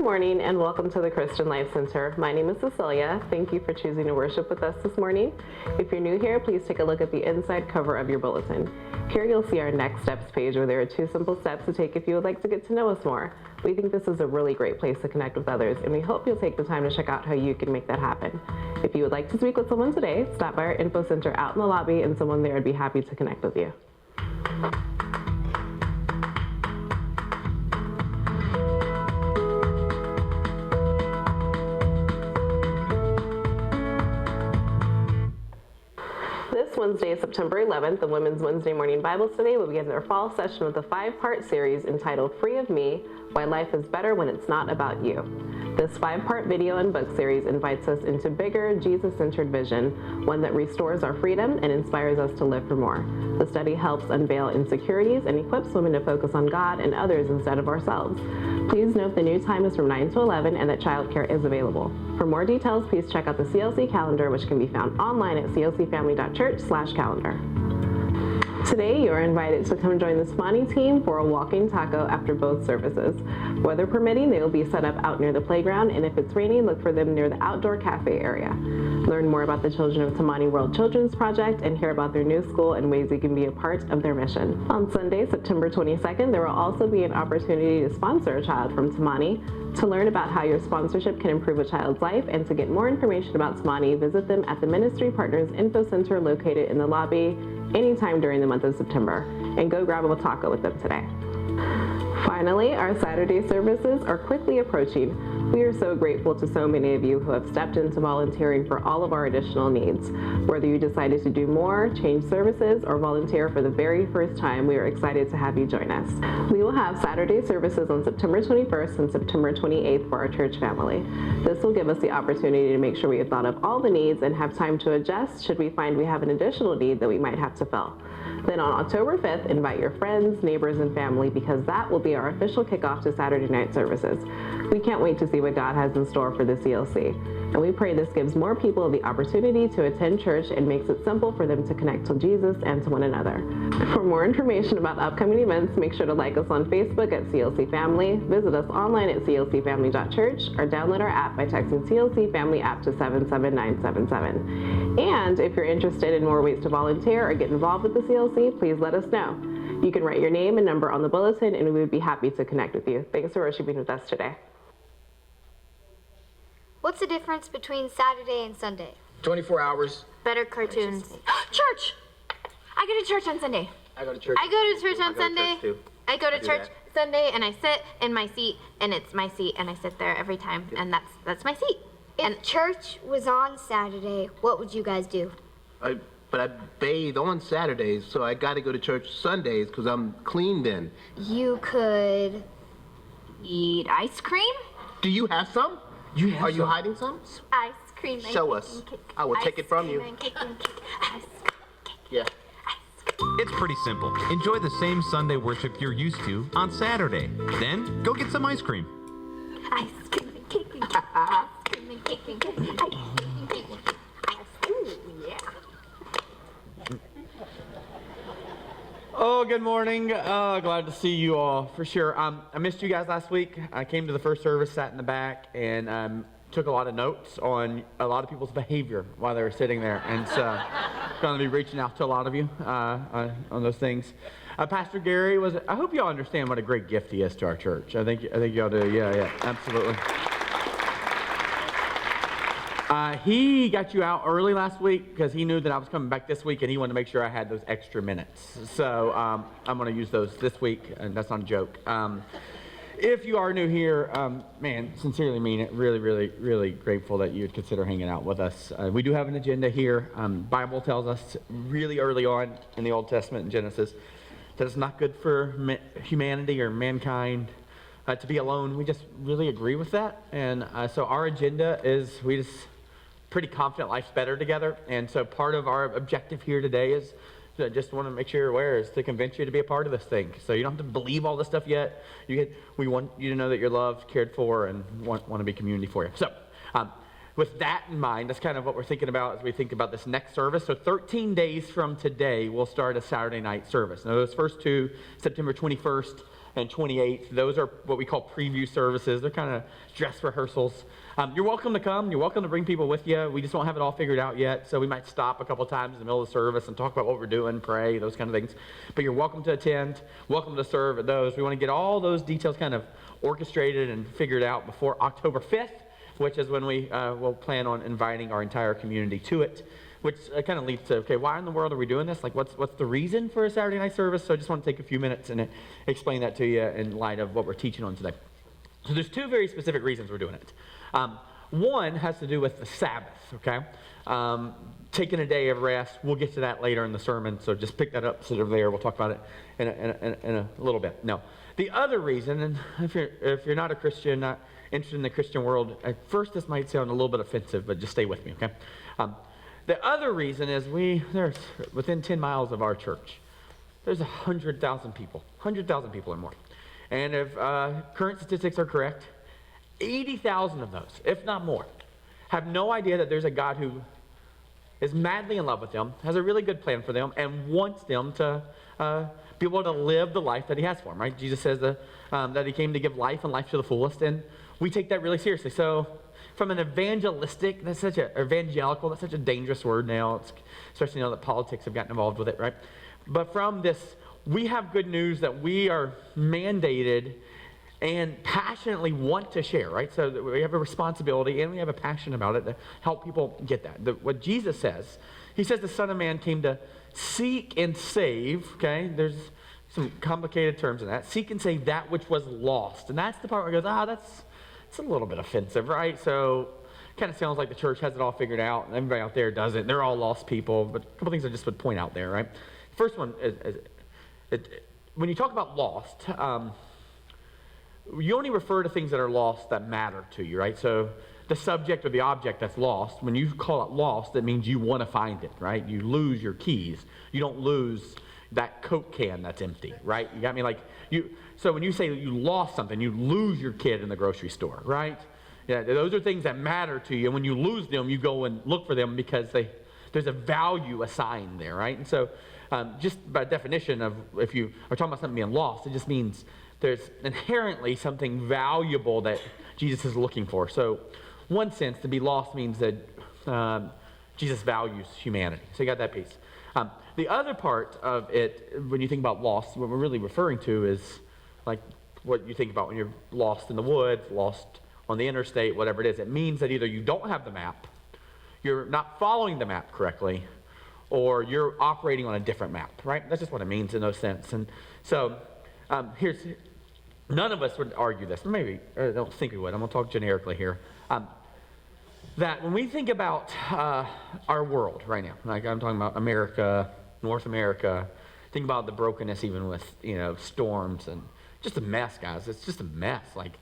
morning and welcome to the Christian Life Center. My name is Cecilia. Thank you for choosing to worship with us this morning. If you're new here, please take a look at the inside cover of your bulletin. Here you'll see our next steps page where there are 2 simple steps to take if you would like to get to know us more. We think this is a really great place to connect with others, and we hope you'll take the time to check out how you can make that happen. If you would like to speak with someone today, stop by our info center out in the lobby and someone there would be happy to connect with you. This Wednesday, September 11th, the Women's Wednesday Morning Bible Study will begin their fall session with a 5-part series entitled Free of Me, Why Life is Better When It's Not About You. This 5-part video and book series invites us into bigger, Jesus-centered vision, one that restores our freedom and inspires us to live for more. The study helps unveil insecurities and equips women to focus on God and others instead of ourselves. Please note the new time is from 9 to 11 and that childcare is available. For more details, please check out the CLC calendar, which can be found online at clcfamily.church/calendar. Today, you are invited to come join the Tamani team for a walking taco after both services. Weather permitting, they will be set up out near the playground, and if it's raining, look for them near the outdoor cafe area. Learn more about the Children of Tamani World Children's Project and hear about their new school and ways you can be a part of their mission. On Sunday, September 22nd, there will also be an opportunity to sponsor a child from Tamani. To learn about how your sponsorship can improve a child's life and to get more information about Tamani, visit them at the Ministry Partners Info Center located in the lobby anytime during the month of September, and go grab a taco with them today. Finally, our Saturday services are quickly approaching. We are so grateful to so many of you who have stepped into volunteering for all of our additional needs. Whether you decided to do more, change services, or volunteer for the very first time, we are excited to have you join us. We will have Saturday services on September 21st and September 28th for our church family. This will give us the opportunity to make sure we have thought of all the needs and have time to adjust should we find we have an additional need that we might have to fill. Then on October 5th, invite your friends, neighbors, and family because that will be our official kickoff to Saturday night services. We can't wait to see what God has in store for the CLC. And we pray this gives more people the opportunity to attend church and makes it simple for them to connect to Jesus and to one another. For more information about upcoming events, make sure to like us on Facebook at CLC Family, visit us online at clcfamily.church, or download our app by texting CLC Family app to 77977. And if you're interested in more ways to volunteer or get involved with the CLC, please let us know. You can write your name and number on the bulletin, and we would be happy to connect with you. Thanks for worshiping with us today. What's the difference between Saturday and Sunday? 24 hours. Better cartoons. Church! I go to church on Sunday. I go to church. I go to church on Sunday. I go to church that. Sunday and I sit in my seat and it's my seat and I sit there every time and that's my seat. If church was on Saturday, what would you guys do? But I bathe on Saturdays, so I got to go to church Sundays because I'm clean then. You could Eat ice cream? Do you have some? Are you hiding some? Ice cream and Show cake us. and cake. I will take it from Ice you. cream and cake and cake. Ice cream, cake. Yeah. It's pretty simple. Enjoy the same Sunday worship you're used to on Saturday. Then go get some ice cream. Ice cream and cake and cake. Ice cream and cake and cake. Ice cream and cake. Ice cream. Yeah. Oh, good morning. Glad to see you all, for sure. I missed you guys last week. I came to the first service, sat in the back, and took a lot of notes on a lot of people's behavior while they were sitting there. And so I'm going to be reaching out to a lot of you on those things. Pastor Gary I hope you all understand what a great gift he is to our church. I think you all do. Yeah, absolutely. He got you out early last week because he knew that I was coming back this week and he wanted to make sure I had those extra minutes. So I'm going to use those this week, and that's not a joke. If you are new here, man, sincerely mean it. Really, really, really grateful that you would consider hanging out with us. We do have an agenda here. Bible tells us really early on in the Old Testament in Genesis that it's not good for humanity or mankind to be alone. We just really agree with that. And so our agenda is we just pretty confident life's better together. And so part of our objective here today is I just want to make sure you're aware is to convince you to be a part of this thing. So you don't have to believe all this stuff yet. We want you to know that you're loved, cared for, and want to be community for you. So with that in mind, that's kind of what we're thinking about as we think about this next service. So 13 days from today, we'll start a Saturday night service. Now those first two, September 21st and 28th. Those are what we call preview services. They're kind of dress rehearsals. You're welcome to come. You're welcome to bring people with you. We just don't have it all figured out yet, so we might stop a couple times in the middle of the service and talk about what we're doing, pray, those kind of things. But you're welcome to attend, welcome to serve at those. We want to get all those details kind of orchestrated and figured out before October 5th, which is when we will plan on inviting our entire community to it, which kind of leads to, okay, why in the world are we doing this? Like, what's the reason for a Saturday night service? So I just want to take a few minutes and explain that to you in light of what we're teaching on today. So there's two very specific reasons we're doing it. One has to do with the Sabbath, okay? Taking a day of rest. We'll get to that later in the sermon, so just pick that up, sit over there. We'll talk about it in a little bit. No. The other reason, and if you're not a Christian, not interested in the Christian world, at first this might sound a little bit offensive, but just stay with me, okay? The other reason is there's within 10 miles of our church, there's 100,000 people or more. And if current statistics are correct, 80,000 of those, if not more, have no idea that there's a God who is madly in love with them, has a really good plan for them, and wants them to be able to live the life that he has for them, right? Jesus says that he came to give life and life to the fullest, and we take that really seriously. So from an evangelical, that's such a dangerous word now, especially now that politics have gotten involved with it, right? But from this, we have good news that we are mandated and passionately want to share, right? So we have a responsibility and we have a passion about it to help people get that. What Jesus says, he says the Son of Man came to seek and save, okay? There's some complicated terms in that. Seek and save that which was lost. And that's the part where it goes, it's a little bit offensive, right? So kind of sounds like the church has it all figured out and everybody out there doesn't. They're all lost people. But a couple things I just would point out there, right? First one is when you talk about lost, you only refer to things that are lost that matter to you, right? So the subject or the object that's lost, when you call it lost, that means you want to find it, right? You lose your keys. You don't lose that Coke can that's empty, right? You got me? So when you say you lost something, you lose your kid in the grocery store, right? Yeah, those are things that matter to you. And when you lose them, you go and look for them because there's a value assigned there, right? And so just by definition of if you are talking about something being lost, it just means there's inherently something valuable that Jesus is looking for. So one sense, to be lost means that Jesus values humanity. So you got that piece. The other part of it, when you think about lost, what we're really referring to is like what you think about when you're lost in the woods, lost on the interstate, whatever it is. It means that either you don't have the map, you're not following the map correctly, or you're operating on a different map, right? That's just what it means in those sense. And so none of us would argue this. Maybe, I don't think we would. I'm going to talk generically here. That when we think about our world right now, like I'm talking about America, North America, think about the brokenness even with, storms and just a mess, guys. It's just a mess. Like,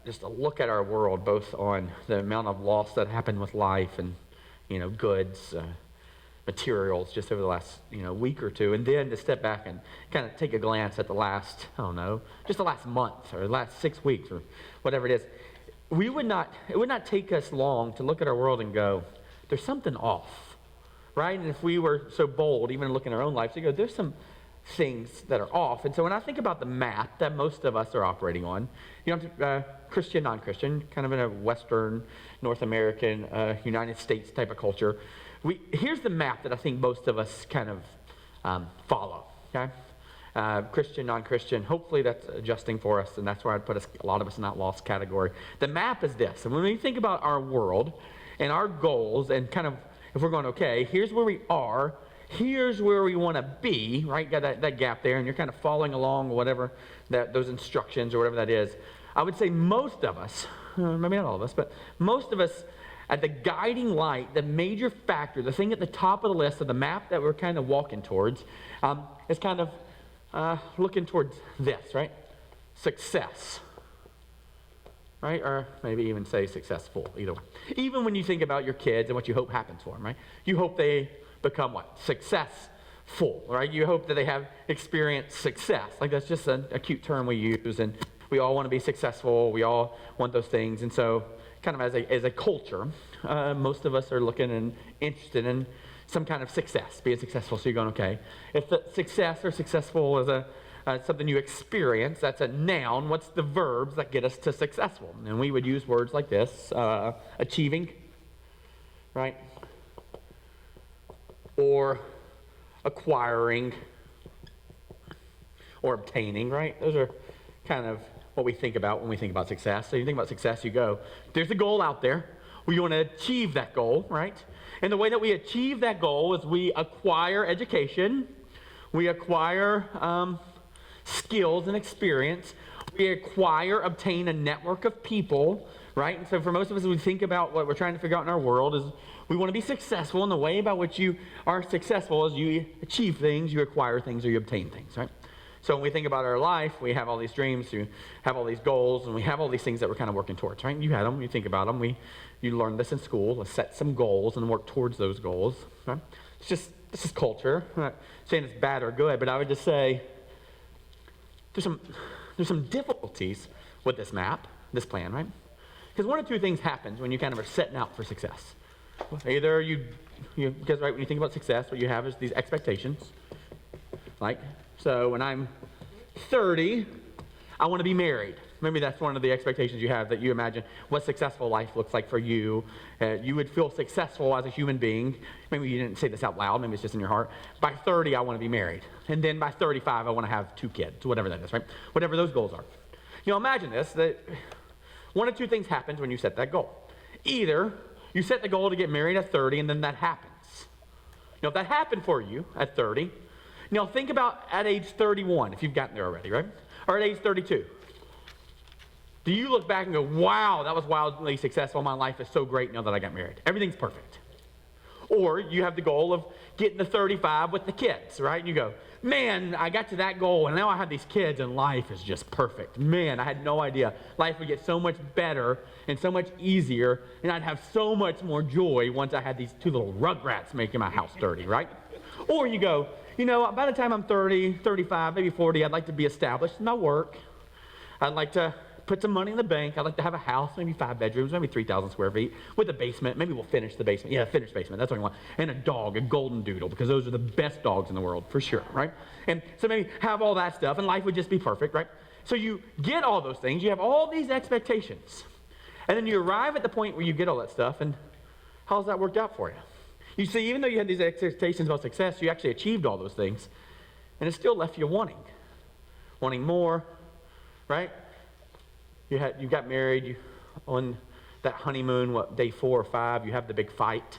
just a look at our world, both on the amount of loss that happened with life and, goods, materials just over the last, week or two. And then to step back and kind of take a glance at the last, just the last month or the last 6 weeks or whatever it is. It would not take us long to look at our world and go, there's something off, right? And if we were so bold, even looking at our own lives, to go, there's some things that are off. And so when I think about the map that most of us are operating on, Christian, non-Christian, kind of in a Western, North American, United States type of culture, here's the map that I think most of us kind of follow, okay? Christian, non-Christian, hopefully that's adjusting for us, and that's where I'd put a lot of us in that lost category. The map is this, and when we think about our world and our goals and kind of, if we're going, okay, here's where we are, here's where we want to be, right? Got that gap there, and you're kind of following along whatever those instructions or whatever that is. I would say most of us, maybe not all of us, but most of us, at the guiding light, the major factor, the thing at the top of the list of the map that we're kind of walking towards is kind of looking towards this, right? Success, right? Or maybe even say successful, either way. Even when you think about your kids and what you hope happens for them, right? You hope they become what? Successful, right? You hope that they have experienced success. Like that's just a cute term we use, and we all want to be successful. We all want those things, and so kind of as a culture, most of us are looking and interested in some kind of success, being successful. So you're going, okay, if the success or successful is something you experience. That's a noun. What's the verbs that get us to successful? And we would use words like this, achieving, right? Or acquiring, or obtaining, right? Those are kind of what we think about when we think about success. So you think about success, you go, there's a goal out there. We want to achieve that goal, right? And the way that we achieve that goal is we acquire education, we acquire skills and experience, we obtain a network of people, right? And so for most of us, we think about what we're trying to figure out in our world is we want to be successful, and the way by which you are successful is you achieve things, you acquire things, or you obtain things, right? So when we think about our life, we have all these dreams, we have all these goals, and we have all these things that we're kind of working towards, right? You had them, you think about them, you learned this in school, let's set some goals and work towards those goals, right? This is culture. I'm not saying it's bad or good, but I would just say there's some difficulties with this map, this plan, right? Because one of two things happens when you kind of are setting out for success. Either because right when you think about success, what you have is these expectations, like, so when I'm 30, I want to be married. Maybe that's one of the expectations you have, that you imagine what successful life looks like for you. You would feel successful as a human being. Maybe you didn't say this out loud, maybe it's just in your heart. By 30, I want to be married. And then by 35, I want to have 2 kids, whatever that is, right? Whatever those goals are. You know, imagine this, that one of two things happens when you set that goal. Either you set the goal to get married at 30, and then that happens. You know, if that happened for you at 30, now think about at age 31, if you've gotten there already, right? Or at age 32. Do you look back and go, wow, that was wildly successful. My life is so great now that I got married. Everything's perfect. Or you have the goal of getting to 35 with the kids, right? And you go, man, I got to that goal, and now I have these kids, and life is just perfect. Man, I had no idea. Life would get so much better and so much easier, and I'd have so much more joy once I had these 2 little rugrats making my house dirty, right? Or you go, you know, by the time I'm 30, 35, maybe 40, I'd like to be established in my work. I'd like to put some money in the bank. I'd like to have a house, maybe 5 bedrooms, maybe 3,000 square feet, with a basement. Maybe we'll finish the basement. Yeah, finished basement. That's what I want. And a dog, a golden doodle, because those are the best dogs in the world, for sure, right? And so maybe have all that stuff, and life would just be perfect, right? So you get all those things. You have all these expectations. And then you arrive at the point where you get all that stuff, and how's that worked out for you? You see, even though you had these expectations about success, you actually achieved all those things, and it still left you wanting more, right? You got married, on that honeymoon, day 4 or 5, you have the big fight,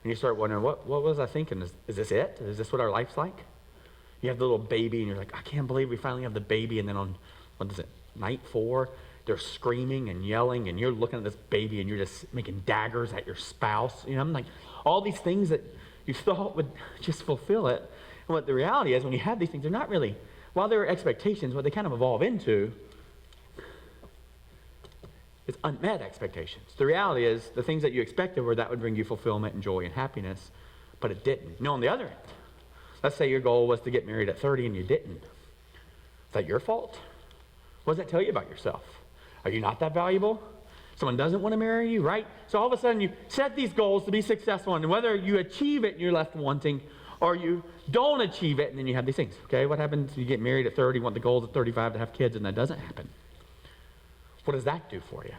and you start wondering, what was I thinking? Is this it? Is this what our life's like? You have the little baby, and you're like, I can't believe we finally have the baby, and then on, night 4, they're screaming and yelling, and you're looking at this baby, and you're just making daggers at your spouse. You know, I'm like, all these things that you thought would just fulfill it. And what the reality is, when you have these things, they're not really, while they're expectations, what they kind of evolve into is unmet expectations. The reality is, the things that you expected were that would bring you fulfillment and joy and happiness, but it didn't. No, on the other end, let's say your goal was to get married at 30 and you didn't. Is that your fault? What does that tell you about yourself? Are you not that valuable? Someone doesn't want to marry you, right? So all of a sudden you set these goals to be successful, and whether you achieve it and you're left wanting, or you don't achieve it and then you have these things, okay? What happens if you get married at 30, want the goals at 35 to have kids, and that doesn't happen? What does that do for you?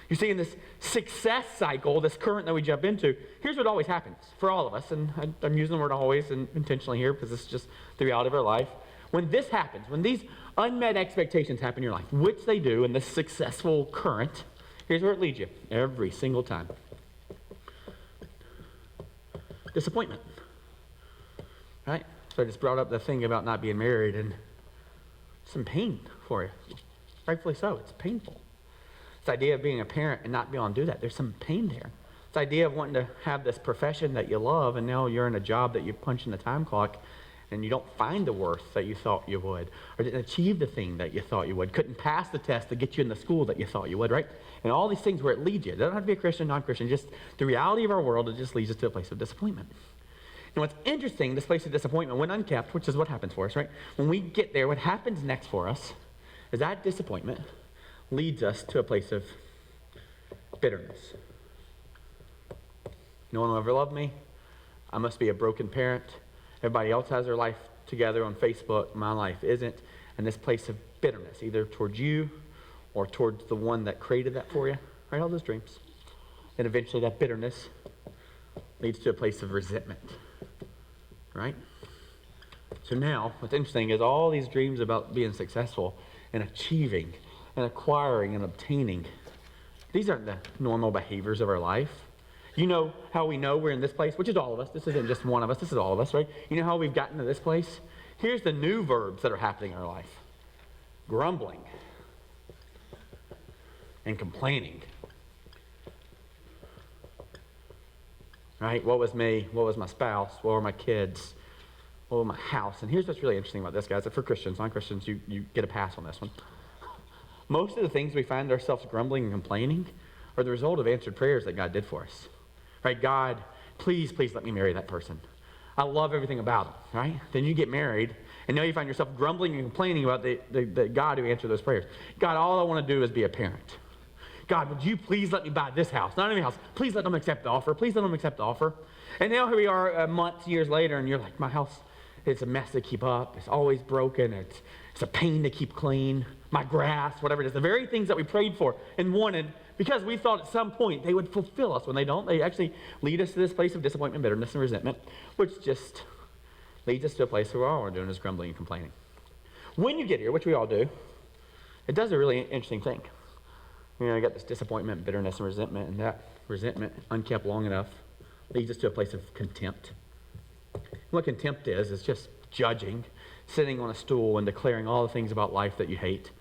You see, in this success cycle, this current that we jump into, here's what always happens for all of us, and I'm using the word always and intentionally here because it's just the reality of our life. When this happens, when these unmet expectations happen in your life, which they do in this successful current, here's where it leads you every single time. Disappointment, right? So I just brought up the thing about not being married and some pain for you. Rightfully so, it's painful. This idea of being a parent and not being able to do that, there's some pain there. This idea of wanting to have this profession that you love, and now you're in a job that you punch in the time clock, and you don't find the worth that you thought you would, or didn't achieve the thing that you thought you would, couldn't pass the test to get you in the school that you thought you would, right? And all these things where it leads you. It doesn't have to be a Christian, non-Christian, just the reality of our world, it just leads us to a place of disappointment. And what's interesting, this place of disappointment, when unkept, which is what happens for us, right? When we get there, what happens next for us is that disappointment leads us to a place of bitterness. No one will ever love me. I must be a broken parent. Everybody else has their life together on Facebook. My life isn't. and this place of bitterness, either towards you or towards the one that created that for you, right? All those dreams. And eventually that bitterness leads to a place of resentment, right? So now, what's interesting is all these dreams about being successful and achieving and acquiring and obtaining, these aren't the normal behaviors of our life. You know how we know we're in this place, which is all of us. This isn't just one of us. This is all of us, right? You know how we've gotten to this place? Here's the new verbs that are happening in our life. Grumbling and complaining. Right? What was me? What was my spouse? What were my kids? What was my house? And here's what's really interesting about this, guys. For Christians, non-Christians, you get a pass on this one. Most of the things we find ourselves grumbling and complaining are the result of answered prayers that God did for us. Right? God, please let me marry that person. I love everything about them, right? Then you get married, and now you find yourself grumbling and complaining about the God who answered those prayers. God, all I want to do is be a parent. God, would you please let me buy this house? Not any house. Please let them accept the offer. Please let them accept the offer. And now here we are months, years later, and you're like, my house, it's a mess to keep up. It's always broken. It's a pain to keep clean. My grass, whatever it is. The very things that we prayed for and wanted because we thought at some point they would fulfill us. When they don't, they actually lead us to this place of disappointment, bitterness, and resentment, which just leads us to a place where all we're doing is grumbling and complaining. When you get here, which we all do, it does a really interesting thing. You got this disappointment, bitterness, and resentment, and that resentment, unkept long enough, leads us to a place of contempt. What contempt is just judging, sitting on a stool and declaring all the things about life that you hate,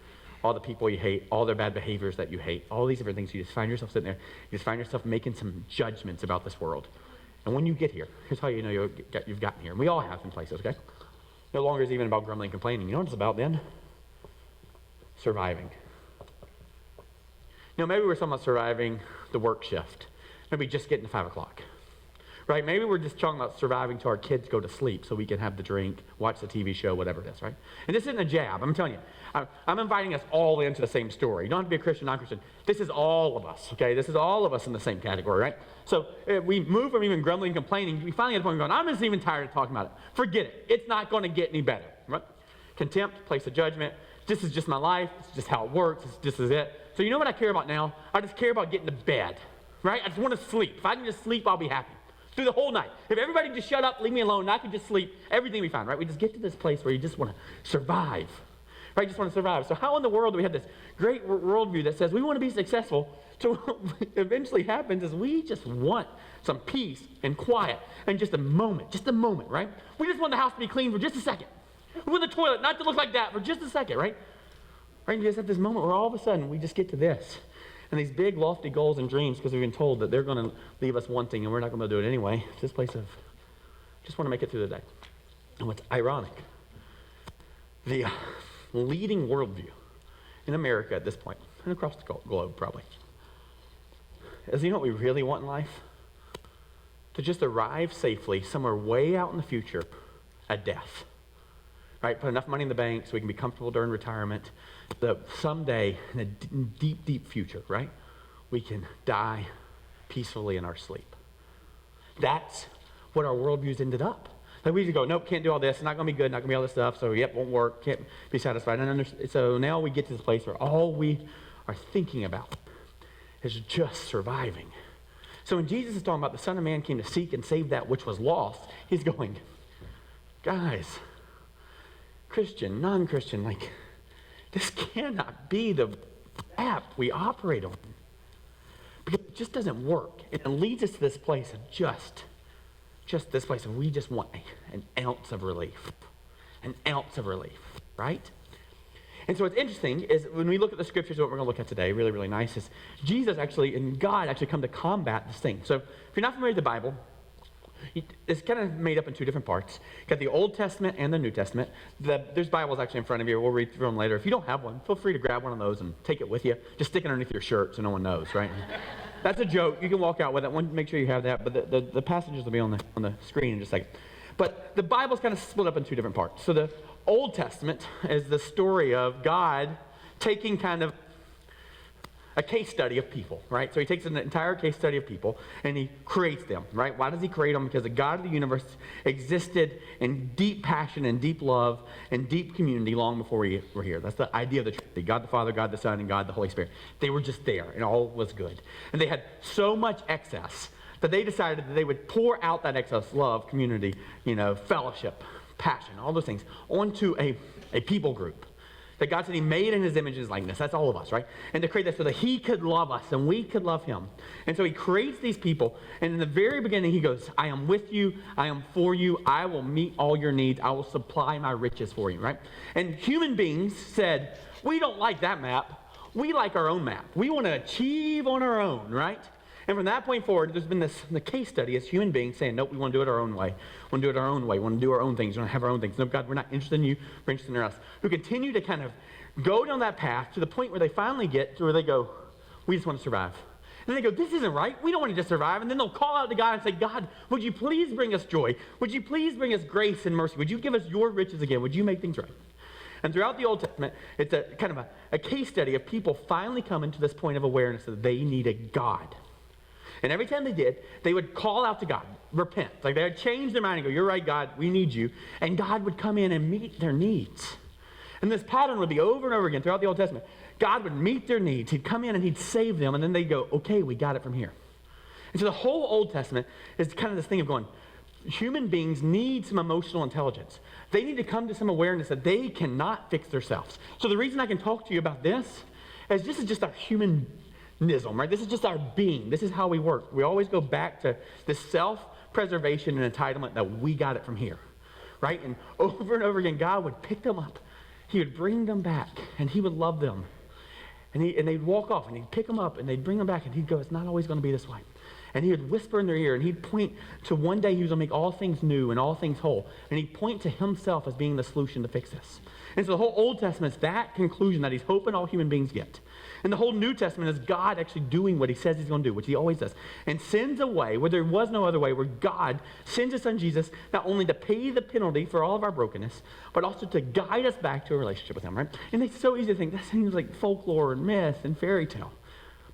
all the people you hate, all their bad behaviors that you hate, all these different things. You just find yourself sitting there, you just find yourself making some judgments about this world. And when you get here, here's how you know you've gotten here. And we all have in places, okay? No longer is it even about grumbling and complaining. You know what it's about then? Surviving. Maybe we're talking about surviving the work shift. Maybe just getting to 5 o'clock. Right? Maybe we're just talking about surviving till our kids go to sleep so we can have the drink, watch the TV show, whatever it is, right? And this isn't a jab. I'm telling you. I'm inviting us all into the same story. You don't have to be a Christian, non-Christian. This is all of us, okay? This is all of us in the same category, right? So if we move from even grumbling and complaining, we finally get to the point where we're going, I'm just even tired of talking about it. Forget it. It's not going to get any better, right? Contempt, place of judgment. This is just my life. It's just how it works. This is it. So you know what I care about now? I just care about getting to bed, right? I just want to sleep. If I can just sleep, I'll be happy. Through the whole night. If everybody just shut up, leave me alone, and I can just sleep, everything we find, right? We just get to this place where you just want to survive, right? You just want to survive. So how in the world do we have this great worldview that says we want to be successful? So what eventually happens is we just want some peace and quiet and just a moment, right? We just want the house to be clean for just a second. We want the toilet not to look like that for just a second, right? Right? You just have this moment where all of a sudden we just get to this. And these big, lofty goals and dreams, because we've been told that they're going to leave us wanting and we're not going to do it anyway. It's this place of just want to make it through the day. And what's ironic, the leading worldview in America at this point, and across the globe probably, is you know what we really want in life? To just arrive safely somewhere way out in the future at death. Right? Put enough money in the bank so we can be comfortable during retirement. That someday, in a deep, deep future, right, we can die peacefully in our sleep. That's what our worldviews ended up. Like we just go, nope, can't do all this. It's not going to be good. Not going to be all this stuff. So, yep, won't work. Can't be satisfied. So now we get to this place where all we are thinking about is just surviving. So when Jesus is talking about the Son of Man came to seek and save that which was lost, he's going, guys, Christian, non-Christian, like, this cannot be the app we operate on. Because it just doesn't work. And it leads us to this place of just this place of we just want an ounce of relief. An ounce of relief, right? And so what's interesting is when we look at the scriptures, what we're going to look at today, really, really nice, is Jesus actually and God actually come to combat this thing. So if you're not familiar with the Bible, it's kind of made up in two different parts. You've got the Old Testament and the New Testament. There's Bibles actually in front of you. We'll read through them later. If you don't have one, feel free to grab one of those and take it with you. Just stick it underneath your shirt so no one knows, right? That's a joke. You can walk out with it. Make sure you have that. But the passages will be on the screen in just a second. But the Bible's kind of split up in two different parts. So the Old Testament is the story of God taking kind of a case study of people, right? So he takes an entire case study of people and he creates them, right? Why does he create them? Because the God of the universe existed in deep passion and deep love and deep community long before we were here. That's the idea of the Trinity. God the Father, God the Son, and God the Holy Spirit. They were just there and all was good. And they had so much excess that they decided that they would pour out that excess love, community, fellowship, passion, all those things onto a people group that God said he made in his image and his likeness. That's all of us, right? And to create that so that he could love us and we could love him. And so he creates these people. And in the very beginning, he goes, I am with you. I am for you. I will meet all your needs. I will supply my riches for you, right? And human beings said, we don't like that map. We like our own map. We want to achieve on our own, right? And from that point forward, there's been the case study as human beings saying, nope, we want to do it our own way. We want to do it our own way. We want to do our own things. We want to have our own things. No, God, we're not interested in you. We're interested in us. Who continue to kind of go down that path to the point where they finally get to where they go, we just want to survive. And they go, this isn't right. We don't want to just survive. And then they'll call out to God and say, God, would you please bring us joy? Would you please bring us grace and mercy? Would you give us your riches again? Would you make things right? And throughout the Old Testament, it's a kind of a case study of people finally coming to this point of awareness that they need a God. And every time they did, they would call out to God, repent. Like they would change their mind and go, you're right, God, we need you. And God would come in and meet their needs. And this pattern would be over and over again throughout the Old Testament. God would meet their needs. He'd come in and he'd save them. And then they'd go, okay, we got it from here. And so the whole Old Testament is kind of this thing of going, human beings need some emotional intelligence. They need to come to some awareness that they cannot fix themselves. So the reason I can talk to you about this is this is just our humanism, right? This is just our being. This is how we work. We always go back to this self-preservation and entitlement that we got it from here, right? And over again, God would pick them up. He would bring them back, and he would love them. And they'd walk off, and he'd pick them up, and they'd bring them back, and he'd go, it's not always going to be this way. And he would whisper in their ear, and he'd point to one day he was going to make all things new and all things whole. And he'd point to himself as being the solution to fix this. And so the whole Old Testament is that conclusion that he's hoping all human beings get. And the whole New Testament is God actually doing what he says he's going to do, which he always does, and sends a way where there was no other way, where God sends his son Jesus not only to pay the penalty for all of our brokenness, but also to guide us back to a relationship with him, right? And it's so easy to think that seems like folklore and myth and fairy tale.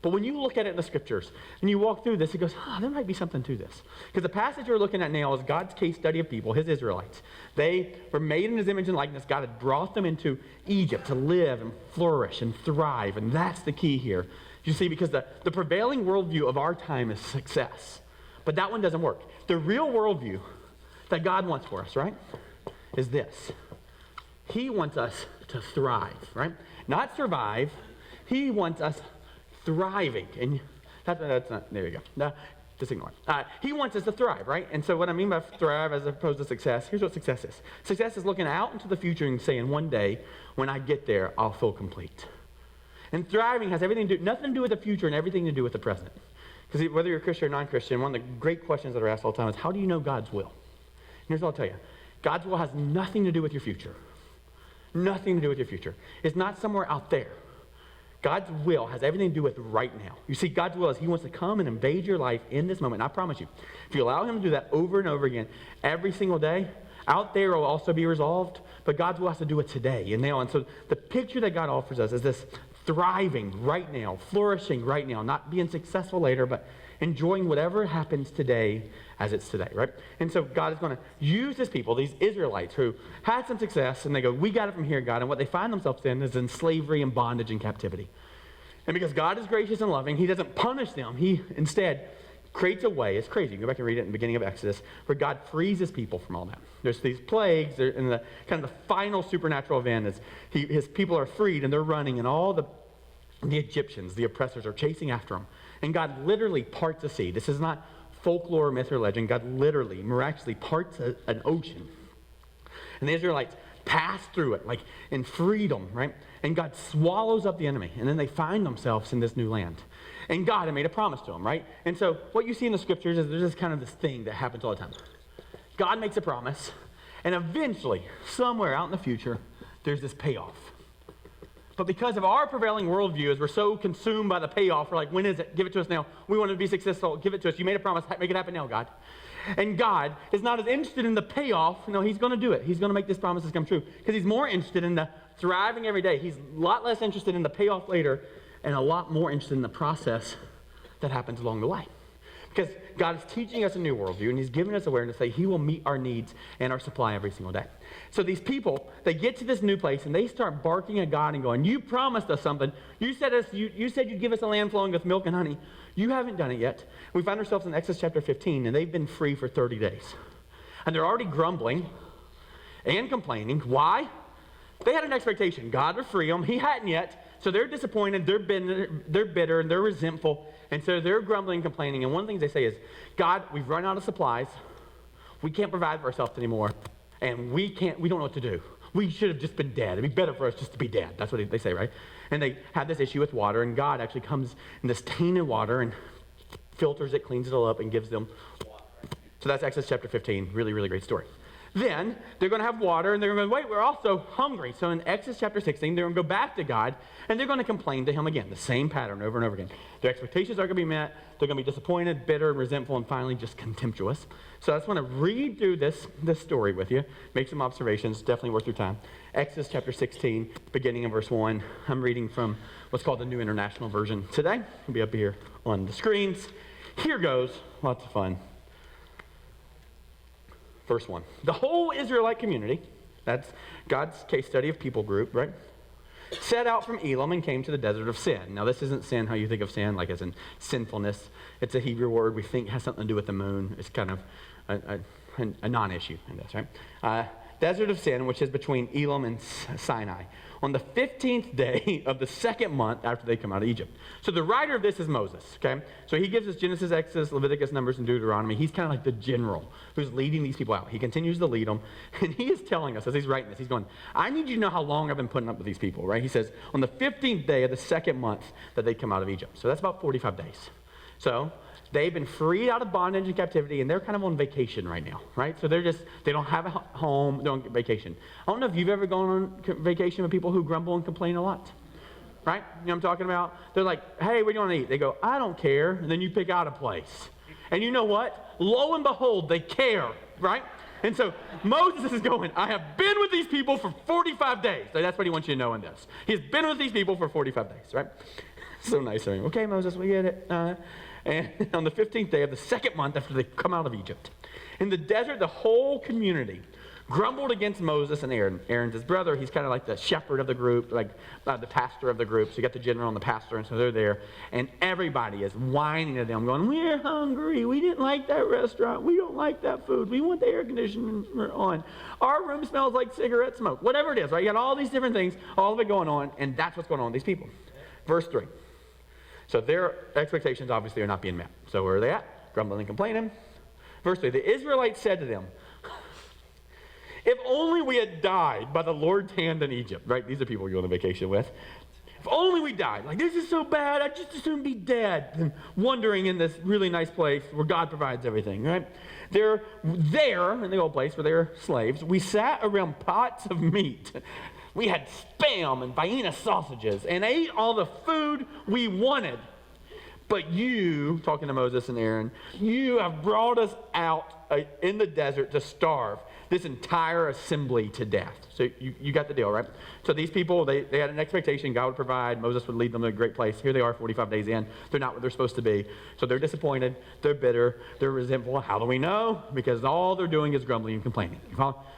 But when you look at it in the scriptures and you walk through this, it goes, there might be something to this. Because the passage we're looking at now is God's case study of people, his Israelites. They were made in his image and likeness. God had brought them into Egypt to live and flourish and thrive. And that's the key here. You see, because the prevailing worldview of our time is success. But that one doesn't work. The real worldview that God wants for us, right, is this. He wants us to thrive, right? Not survive. He wants us thriving. And that's not, there you go. No, just ignore it. He wants us to thrive, right? And so what I mean by thrive as opposed to success, here's what success is. Success is looking out into the future and saying, one day, when I get there, I'll feel complete. And thriving has nothing to do with the future and everything to do with the present. Because whether you're a Christian or non-Christian, one of the great questions that are asked all the time is, how do you know God's will? And here's what I'll tell you. God's will has nothing to do with your future. Nothing to do with your future. It's not somewhere out there. God's will has everything to do with right now. You see, God's will is he wants to come and invade your life in this moment. And I promise you, if you allow him to do that over and over again, every single day, out there will also be resolved, but God's will has to do it today and now. And so the picture that God offers us is this thriving right now, flourishing right now, not being successful later, but enjoying whatever happens today as it's today, right? And so God is going to use his people, these Israelites who had some success, and they go, we got it from here, God. And what they find themselves in is in slavery and bondage and captivity. And because God is gracious and loving, he doesn't punish them. He instead creates a way. It's crazy. You go back and read it in the beginning of Exodus, where God frees his people from all that. There's these plagues, and the kind of the final supernatural event is his people are freed, and they're running, and all the Egyptians, the oppressors, are chasing after them. And God literally parts a sea. This is not folklore, myth, or legend. God literally, miraculously parts an ocean. And the Israelites pass through it, like in freedom, right? And God swallows up the enemy. And then they find themselves in this new land. And God had made a promise to them, right? And so what you see in the scriptures is there's this kind of this thing that happens all the time. God makes a promise. And eventually, somewhere out in the future, there's this payoff. But because of our prevailing worldview, as we're so consumed by the payoff, we're like, when is it? Give it to us now. We want to be successful. Give it to us. You made a promise. Make it happen now, God. And God is not as interested in the payoff. No, he's going to do it. He's going to make this promises come true. Because he's more interested in the thriving every day. He's a lot less interested in the payoff later and a lot more interested in the process that happens along the way. Because God is teaching us a new worldview, and he's giving us awareness that he will meet our needs and our supply every single day. So these people, they get to this new place, and they start barking at God and going, you promised us something. You said you'd give us a land flowing with milk and honey. You haven't done it yet. We find ourselves in Exodus chapter 15, and they've been free for 30 days. And they're already grumbling and complaining. Why? They had an expectation. God would free them. He hadn't yet. So they're disappointed, they're bitter, and they're resentful. And so they're grumbling and complaining. And one of the things they say is, God, we've run out of supplies. We can't provide for ourselves anymore. And we don't know what to do. We should have just been dead. It'd be better for us just to be dead. That's what they say, right? And they have this issue with water, and God actually comes in this tainted water and filters it, cleans it all up, and gives them water. So that's Exodus chapter 15. Really, really great story. Then they're going to have water, and they're going to go, wait, we're also hungry. So in Exodus chapter 16, they're going to go back to God, and they're going to complain to him again, the same pattern over and over again. Their expectations aren't going to be met. They're going to be disappointed, bitter, resentful, and finally just contemptuous. So I just want to read through this story with you, make some observations, definitely worth your time. Exodus chapter 16, beginning in verse 1. I'm reading from what's called the New International Version today. It'll be up here on the screens. Here goes. Lots of fun. Verse 1. The whole Israelite community, that's God's case study of people group, right? Set out from Elim and came to the desert of Sin. Now, this isn't sin how you think of sin, like as in sinfulness. It's a Hebrew word we think has something to do with the moon. It's kind of a non-issue in this, right? Desert of Sin, which is between Elim and Sinai, on the 15th day of the second month after they come out of Egypt. So the writer of this is Moses, okay? So he gives us Genesis, Exodus, Leviticus, Numbers, and Deuteronomy. He's kind of like the general who's leading these people out. He continues to lead them, and he is telling us, as he's writing this, he's going, I need you to know how long I've been putting up with these people, right? He says, on the 15th day of the second month that they come out of Egypt. So that's about 45 days. So they've been freed out of bondage and captivity, and they're kind of on vacation right now, right? So they don't have a home, they're on vacation. I don't know if you've ever gone on vacation with people who grumble and complain a lot, right? You know what I'm talking about? They're like, hey, what do you want to eat? They go, I don't care. And then you pick out a place. And you know what? Lo and behold, they care, right? And so Moses is going, I have been with these people for 45 days. So that's what he wants you to know in this. He's been with these people for 45 days, right? So nice of him. Okay, Moses, we get it. And on the 15th day of the second month after they come out of Egypt, in the desert, the whole community grumbled against Moses and Aaron. Aaron's his brother. He's kind of like the shepherd of the group, like the pastor of the group. So you got the general and the pastor, and so they're there. And everybody is whining at them, going, we're hungry. We didn't like that restaurant. We don't like that food. We want the air conditioner on. Our room smells like cigarette smoke. Whatever it is, right? You got all these different things, all of it going on, and that's what's going on with these people. Verse 3. So their expectations obviously are not being met. So where are they at? Grumbling and complaining. Verse 3, the Israelites said to them, if only we had died by the Lord's hand in Egypt, right? These are people you go on vacation with. If only we died. Like, this is so bad, I just assume be dead. And wandering in this really nice place where God provides everything, right? They're there in the old place where they're slaves. We sat around pots of meat. We had Spam and Vienna sausages and ate all the food we wanted. But you, talking to Moses and Aaron, you have brought us out in the desert to starve this entire assembly to death. So you got the deal, right? So these people, they had an expectation God would provide. Moses would lead them to a great place. Here they are 45 days in. They're not what they're supposed to be. So they're disappointed. They're bitter. They're resentful. How do we know? Because all they're doing is grumbling and complaining.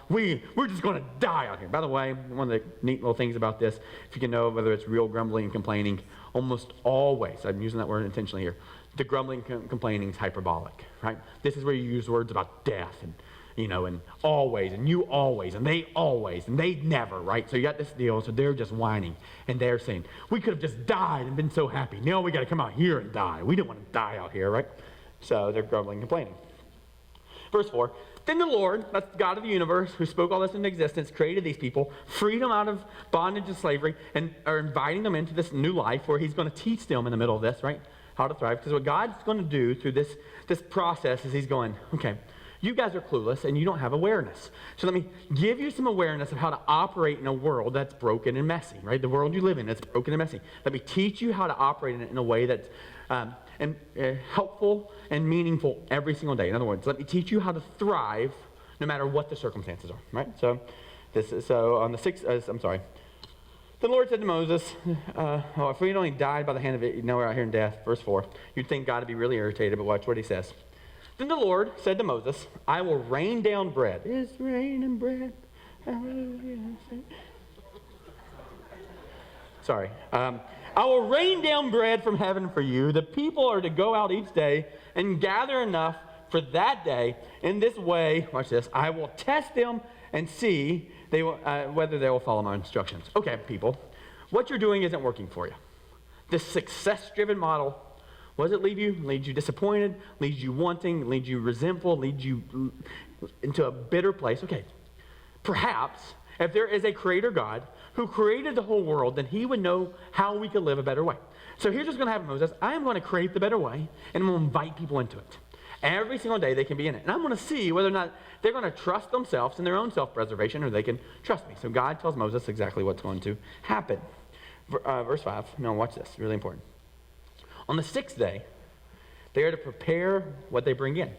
We're just going to die out here. By the way, one of the neat little things about this, if you can know whether it's real grumbling and complaining, almost always, I'm using that word intentionally here, the grumbling and complaining is hyperbolic, right? This is where you use words about death and, and always, and you always, and they never, right? So you got this deal, so they're just whining, and they're saying, we could have just died and been so happy. Now we got to come out here and die. We didn't want to die out here, right? So they're grumbling and complaining. Verse 4, then the Lord, that's the God of the universe, who spoke all this into existence, created these people, freed them out of bondage and slavery, and are inviting them into this new life where he's going to teach them in the middle of this, right, how to thrive. Because what God's going to do through this process is he's going, okay, you guys are clueless and you don't have awareness. So let me give you some awareness of how to operate in a world that's broken and messy, right? The world you live in that's broken and messy. Let me teach you how to operate in it in a way that's helpful and meaningful every single day. In other words, let me teach you how to thrive no matter what the circumstances are, right? So on the 6th, The Lord said to Moses, if we had only died by the hand of it, now we're out here in death. Verse 4. You'd think God would be really irritated, but watch what he says. Then the Lord said to Moses, I will rain down bread. It's raining bread. Sorry. I will rain down bread from heaven for you. The people are to go out each day and gather enough for that day. In this way, watch this, I will test them and see whether they will follow my instructions. Okay, people, what you're doing isn't working for you. This success-driven model, what does it leave you? Leads you disappointed, leads you wanting, leads you resentful, leads you into a bitter place. Okay, perhaps if there is a creator God who created the whole world, then he would know how we could live a better way. So here's what's going to happen, Moses. I am going to create the better way, and I'm going to invite people into it. Every single day they can be in it. And I'm going to see whether or not they're going to trust themselves in their own self-preservation or they can trust me. So God tells Moses exactly what's going to happen. Verse 5. No, watch this. Really important. On the 6th day, they are to prepare what they bring in.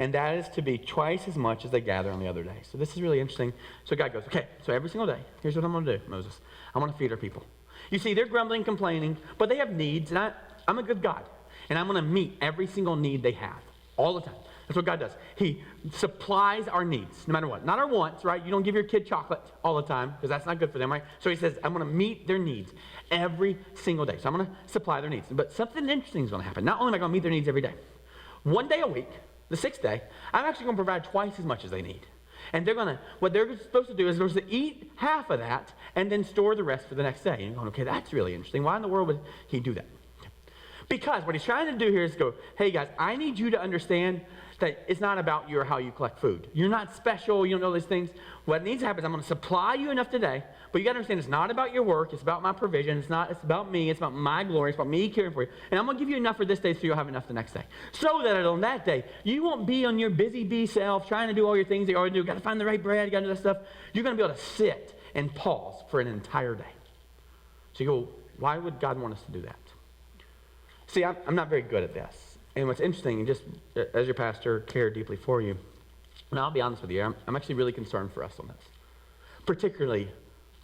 And that is to be twice as much as they gather on the other day. So this is really interesting. So God goes, okay, so every single day, here's what I'm going to do, Moses. I'm going to feed our people. You see, they're grumbling, complaining, but they have needs, and I'm a good God. And I'm going to meet every single need they have. All the time. That's what God does. He supplies our needs, no matter what. Not our wants, right? You don't give your kid chocolate all the time, because that's not good for them, right? So he says, I'm going to meet their needs every single day. So I'm going to supply their needs. But something interesting is going to happen. Not only am I going to meet their needs every day, one day a week, the 6th day, I'm actually going to provide twice as much as they need. And what they're supposed to do is they're supposed to eat half of that and then store the rest for the next day. And you're going, okay, that's really interesting. Why in the world would he do that? Because what he's trying to do here is go, hey guys, I need you to understand that it's not about you or how you collect food. You're not special, you don't know these things. What needs to happen is I'm going to supply you enough today, but you got to understand it's not about your work, it's about my provision, it's about me, it's about my glory, it's about me caring for you. And I'm going to give you enough for this day so you'll have enough the next day. So that on that day, you won't be on your busy bee self trying to do all your things that you already do. Got to find the right bread, you got to do that stuff. You're going to be able to sit and pause for an entire day. So you go, why would God want us to do that? See, I'm not very good at this. And what's interesting, just as your pastor, care deeply for you, and I'll be honest with you, I'm actually really concerned for us on this. Particularly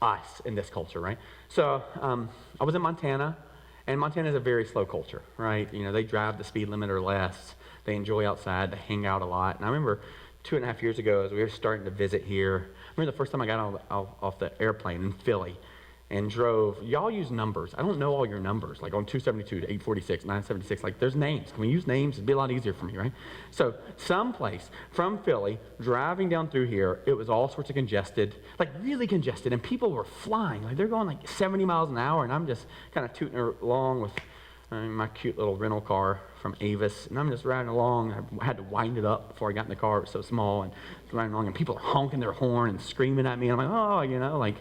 us in this culture, right? So I was in Montana, and Montana is a very slow culture, right? You know, they drive the speed limit or less. They enjoy outside. They hang out a lot. And I remember 2.5 years ago as we were starting to visit here, I remember the first time I got off the airplane in Philly, and drove. Y'all use numbers. I don't know all your numbers, like on 272 to 846, 976. Like, there's names. Can we use names? It'd be a lot easier for me, right? So, someplace from Philly, driving down through here, it was all sorts of congested, like really congested, and people were flying. Like, they're going like 70 miles an hour, and I'm just kind of tooting along with my cute little rental car from Avis, and I'm just riding along. I had to wind it up before I got in the car. It was so small, and riding along, and people are honking their horn and screaming at me, and I'm like, oh, you know, like...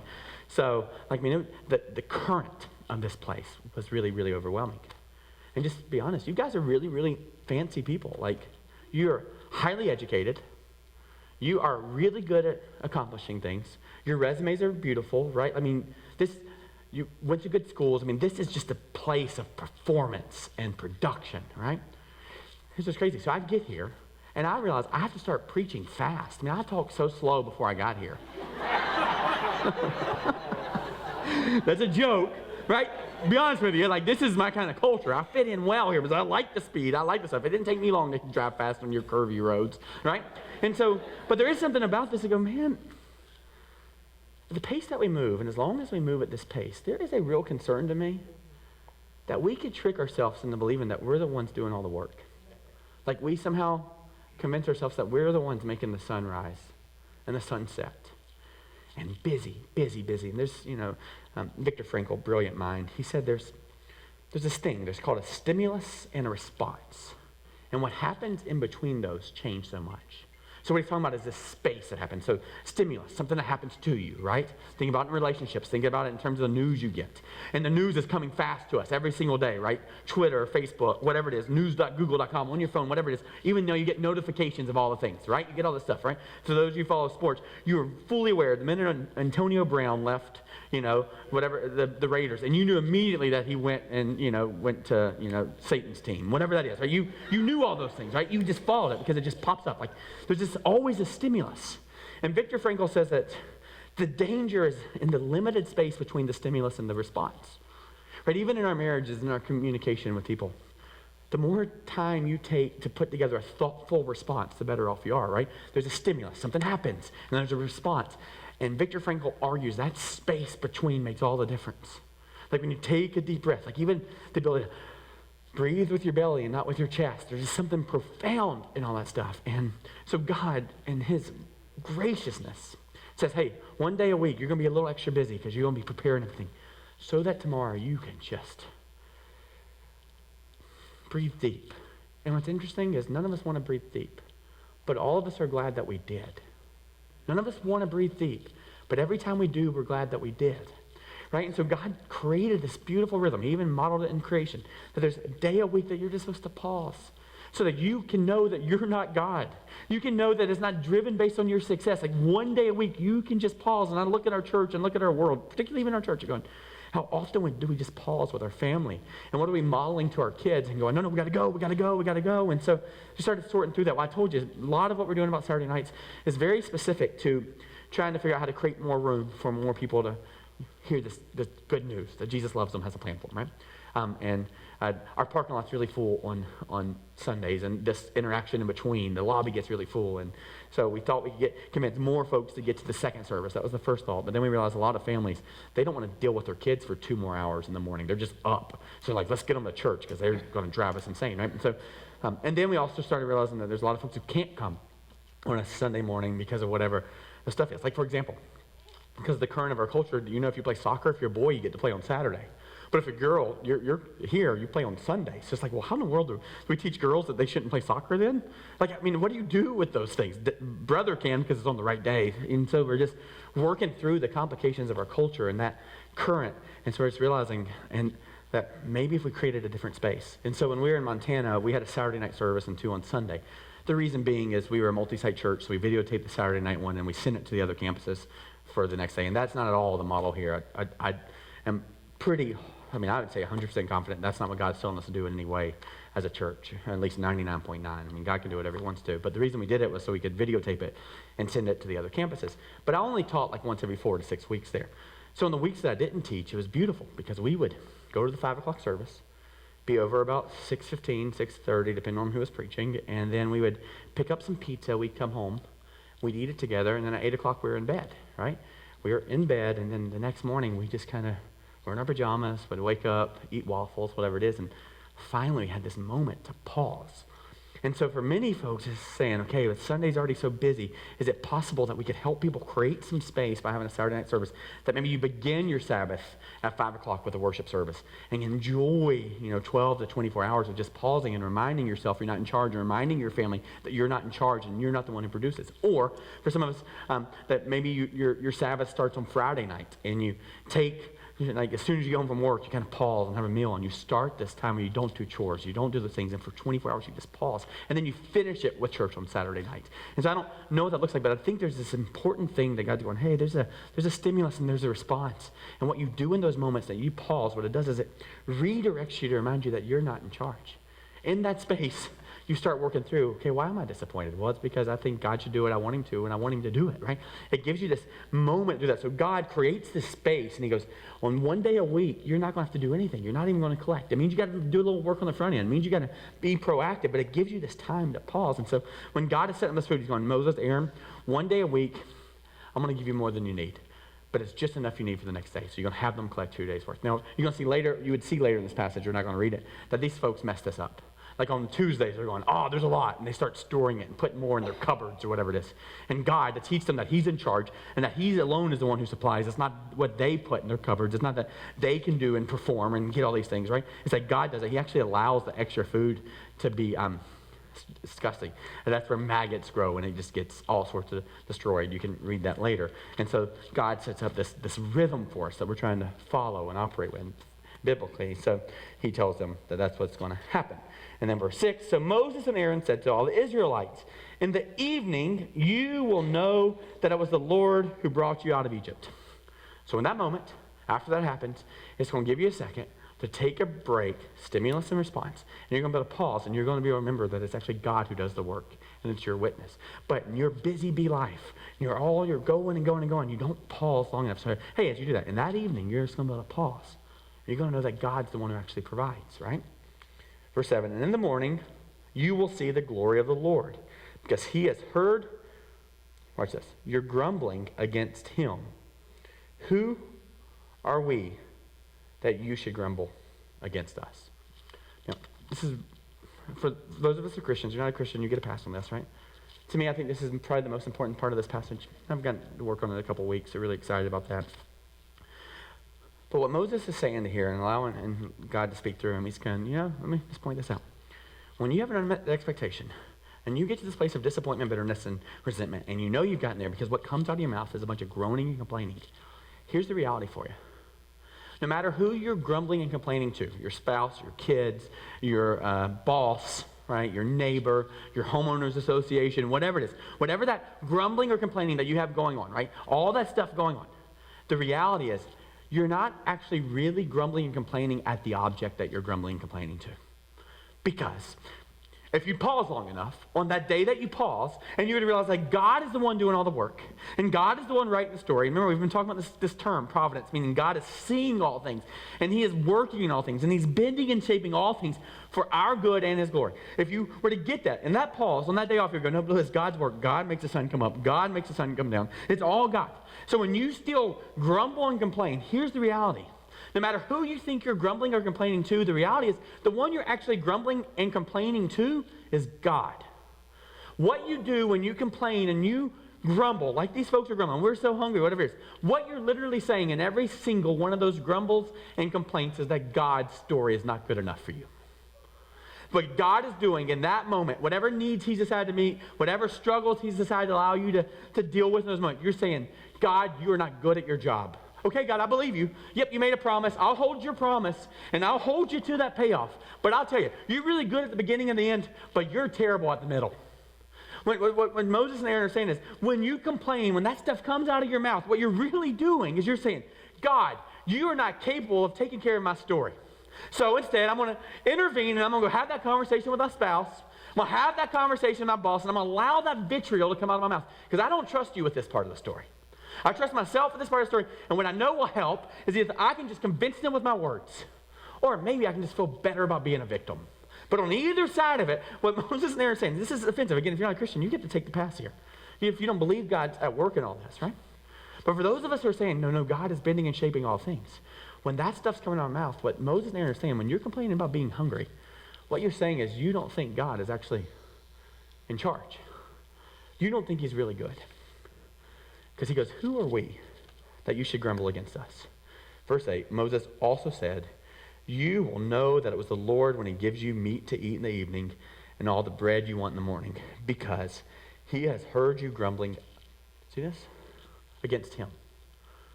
So, like, I mean, the current of this place was really, really overwhelming. And just to be honest, you guys are really, really fancy people. Like, you're highly educated. You are really good at accomplishing things. Your resumes are beautiful, right? I mean, you went to good schools. I mean, this is just a place of performance and production, right? It's just crazy. So I get here, and I realize I have to start preaching fast. I mean, I talked so slow before I got here. That's a joke, right? Be honest with you, like, this is my kind of culture. I fit in well here because I like the speed. I like the stuff. It didn't take me long to drive fast on your curvy roads, right? And so, but there is something about this. I go, man, the pace that we move, and as long as we move at this pace, there is a real concern to me that we could trick ourselves into believing that we're the ones doing all the work. Like, we somehow convince ourselves that we're the ones making the sun rise and the sun set. And busy. And there's, Viktor Frankl, brilliant mind. He said there's this thing. There's called a stimulus and a response. And what happens in between those change so much. So what he's talking about is this space that happens. So stimulus, something that happens to you, right? Think about it in relationships. Think about it in terms of the news you get. And the news is coming fast to us every single day, right? Twitter, Facebook, whatever it is, news.google.com, on your phone, whatever it is. Even though you get notifications of all the things, right? You get all this stuff, right? So those of you who follow sports, you are fully aware the minute Antonio Brown left, whatever, the Raiders, and you knew immediately that he went to, Satan's team, whatever that is, right? You knew all those things, right? You just followed it because it just pops up. Like, there's just always a stimulus. And Viktor Frankl says that The danger is in the limited space between the stimulus and the response. Right? Even in our marriages, in our communication with people, the more time you take to put together a thoughtful response, the better off you are, right? There's a stimulus, something happens, and there's a response. And Viktor Frankl argues that space between makes all the difference. Like when you take a deep breath, like even the ability to breathe with your belly and not with your chest, there's just something profound in all that stuff. And so God, in his graciousness, says, hey, one day a week, you're going to be a little extra busy because you're going to be preparing everything so that tomorrow you can just breathe deep. And what's interesting is none of us want to breathe deep, but all of us are glad that we did. None of us want to breathe deep, but every time we do, we're glad that we did. Right? And so God created this beautiful rhythm. He even modeled it in creation, that there's a day a week that you're just supposed to pause so that you can know that you're not God. You can know that it's not driven based on your success. Like one day a week, you can just pause. And I look at our church and look at our world, particularly even our church, and going, how often do we just pause with our family? And what are we modeling to our kids and going, no, we got to go, we got to go, we got to go. And so we started sorting through that. Well, I told you, a lot of what we're doing about Saturday nights is very specific to trying to figure out how to create more room for more people to hear this good news that Jesus loves them, has a plan for them, right? Our parking lot's really full on Sundays, and this interaction in between, the lobby gets really full. And so we thought we could convince more folks to get to the second service. That was the first thought. But then we realized a lot of families, they don't want to deal with their kids for 2 more hours in the morning. They're just up. So like, let's get them to church because they're going to drive us insane, right? And so, and then we also started realizing that there's a lot of folks who can't come on a Sunday morning because of whatever the stuff is. Like, for example, because of the current of our culture, do you know if you play soccer, if you're a boy, you get to play on Saturday. But if a girl, you're here, you play on Sunday. So it's like, well, how in the world do we teach girls that they shouldn't play soccer then? Like, I mean, what do you do with those things? Brother can because it's on the right day. And so we're just working through the complications of our culture and that current. And so we're just realizing that maybe if we created a different space. And so when we were in Montana, we had a Saturday night service and 2 on Sunday. The reason being is we were a multi-site church, so we videotaped the Saturday night one and we sent it to the other campuses for the next day. And that's not at all the model here. I am pretty, I would say 100% confident that's not what God's telling us to do in any way as a church, or at least 99.9. I mean, God can do whatever he wants to. But the reason we did it was so we could videotape it and send it to the other campuses. But I only taught like once every 4 to 6 weeks there. So in the weeks that I didn't teach, it was beautiful because we would go to the 5 o'clock service, be over about 6:15, 6:30, depending on who was preaching, and then we would pick up some pizza, we'd come home, we'd eat it together, and then at 8 o'clock we were in bed, right? We were in bed, and then the next morning we just kind of were in our pajamas, would wake up, eat waffles, whatever it is, and finally we had this moment to pause. And so for many folks, it's saying, okay, with Sunday's already so busy, is it possible that we could help people create some space by having a Saturday night service, that maybe you begin your Sabbath at 5 o'clock with a worship service and enjoy, 12 to 24 hours of just pausing and reminding yourself you're not in charge, and reminding your family that you're not in charge and you're not the one who produces. Or for some of us, that maybe your Sabbath starts on Friday night and you take, like as soon as you go home from work, you kind of pause and have a meal, and you start this time where you don't do chores, you don't do the things, and for 24 hours you just pause, and then you finish it with church on Saturday night. And so I don't know what that looks like, but I think there's this important thing that God's going, hey, there's a stimulus and there's a response. And what you do in those moments that you pause, what it does is it redirects you to remind you that you're not in charge. In that space, you start working through, okay, why am I disappointed? Well, it's because I think God should do what I want him to, and I want him to do it, right? It gives you this moment to do that. So God creates this space, and he goes, on one day a week, you're not going to have to do anything. You're not even going to collect. It means you got to do a little work on the front end. It means you got to be proactive, but it gives you this time to pause. And so when God is setting this food, he's going, Moses, Aaron, one day a week, I'm going to give you more than you need. But it's just enough you need for the next day. So you're going to have them collect 2 days worth. Now, you're going to see later, you would see later in this passage, you're not going to read it, that these folks messed this up. Like on Tuesdays, they're going, oh, there's a lot. And they start storing it and putting more in their cupboards or whatever it is. And God, to teach them that he's in charge and that he alone is the one who supplies. It's not what they put in their cupboards. It's not that they can do and perform and get all these things, right? It's that God does it. He actually allows the extra food to be disgusting. And that's where maggots grow and it just gets all sorts of destroyed. You can read that later. And so God sets up this rhythm for us that we're trying to follow and operate with biblically. So he tells them that that's what's going to happen. And then verse 6, so Moses and Aaron said to all the Israelites, in the evening you will know that it was the Lord who brought you out of Egypt. So in that moment, after that happens, it's going to give you a second to take a break, stimulus and response, and you're going to be able to pause, and you're going to be able to remember that it's actually God who does the work, and it's your witness. But in your busy bee life, you're going and going and going, you don't pause long enough. So, hey, as you do that, in that evening, you're just going to be able to pause. You're going to know that God's the one who actually provides, right? Verse 7, and in the morning, you will see the glory of the Lord, because he has heard, watch this, you're grumbling against him. Who are we that you should grumble against us? Now, this is, for those of us who are Christians, you're not a Christian, you get a pass on this, right? To me, I think this is probably the most important part of this passage. I've gotten to work on it a couple weeks, so really excited about that. But what Moses is saying here and allowing God to speak through him, he's going, let me just point this out. When you have an unmet expectation, and you get to this place of disappointment, bitterness, and resentment, and you know you've gotten there because what comes out of your mouth is a bunch of groaning and complaining, here's the reality for you. No matter who you're grumbling and complaining to, your spouse, your kids, your boss, right, your neighbor, your homeowners association, whatever it is, whatever that grumbling or complaining that you have going on, right, all that stuff going on, the reality is you're not actually really grumbling and complaining at the object that you're grumbling and complaining to. Because if you pause long enough, on that day that you pause, and you would realize that God is the one doing all the work, and God is the one writing the story. Remember, we've been talking about this term, providence, meaning God is seeing all things, and he is working in all things, and he's bending and shaping all things for our good and his glory. If you were to get that, in that pause, on that day off, you're going, no, it's God's work. God makes the sun come up. God makes the sun come down. It's all God. So when you still grumble and complain, here's the reality. No matter who you think you're grumbling or complaining to, the reality is the one you're actually grumbling and complaining to is God. What you do when you complain and you grumble, like these folks are grumbling, we're so hungry, whatever it is, what you're literally saying in every single one of those grumbles and complaints is that God's story is not good enough for you. What God is doing in that moment, whatever needs he's decided to meet, whatever struggles he's decided to allow you to deal with in those moments, you're saying, God, you are not good at your job. Okay, God, I believe you. Yep, you made a promise. I'll hold your promise, and I'll hold you to that payoff. But I'll tell you, you're really good at the beginning and the end, but you're terrible at the middle. What Moses and Aaron are saying is, when you complain, when that stuff comes out of your mouth, what you're really doing is you're saying, God, you are not capable of taking care of my story. So instead, I'm going to intervene, and I'm going to go have that conversation with my spouse. I'm going to have that conversation with my boss, and I'm going to allow that vitriol to come out of my mouth, because I don't trust you with this part of the story. I trust myself with this part of the story, and what I know will help is if I can just convince them with my words, or maybe I can just feel better about being a victim. But on either side of it, what Moses and Aaron are saying, this is offensive. Again, if you're not a Christian, you get to take the pass here. If you don't believe God's at work in all this, right? But for those of us who are saying, no, God is bending and shaping all things, when that stuff's coming out of our mouth, what Moses and Aaron are saying, when you're complaining about being hungry, what you're saying is you don't think God is actually in charge. You don't think he's really good. Because he goes, who are we that you should grumble against us? Verse 8, Moses also said, you will know that it was the Lord when he gives you meat to eat in the evening and all the bread you want in the morning, because he has heard you grumbling, see this? Against him.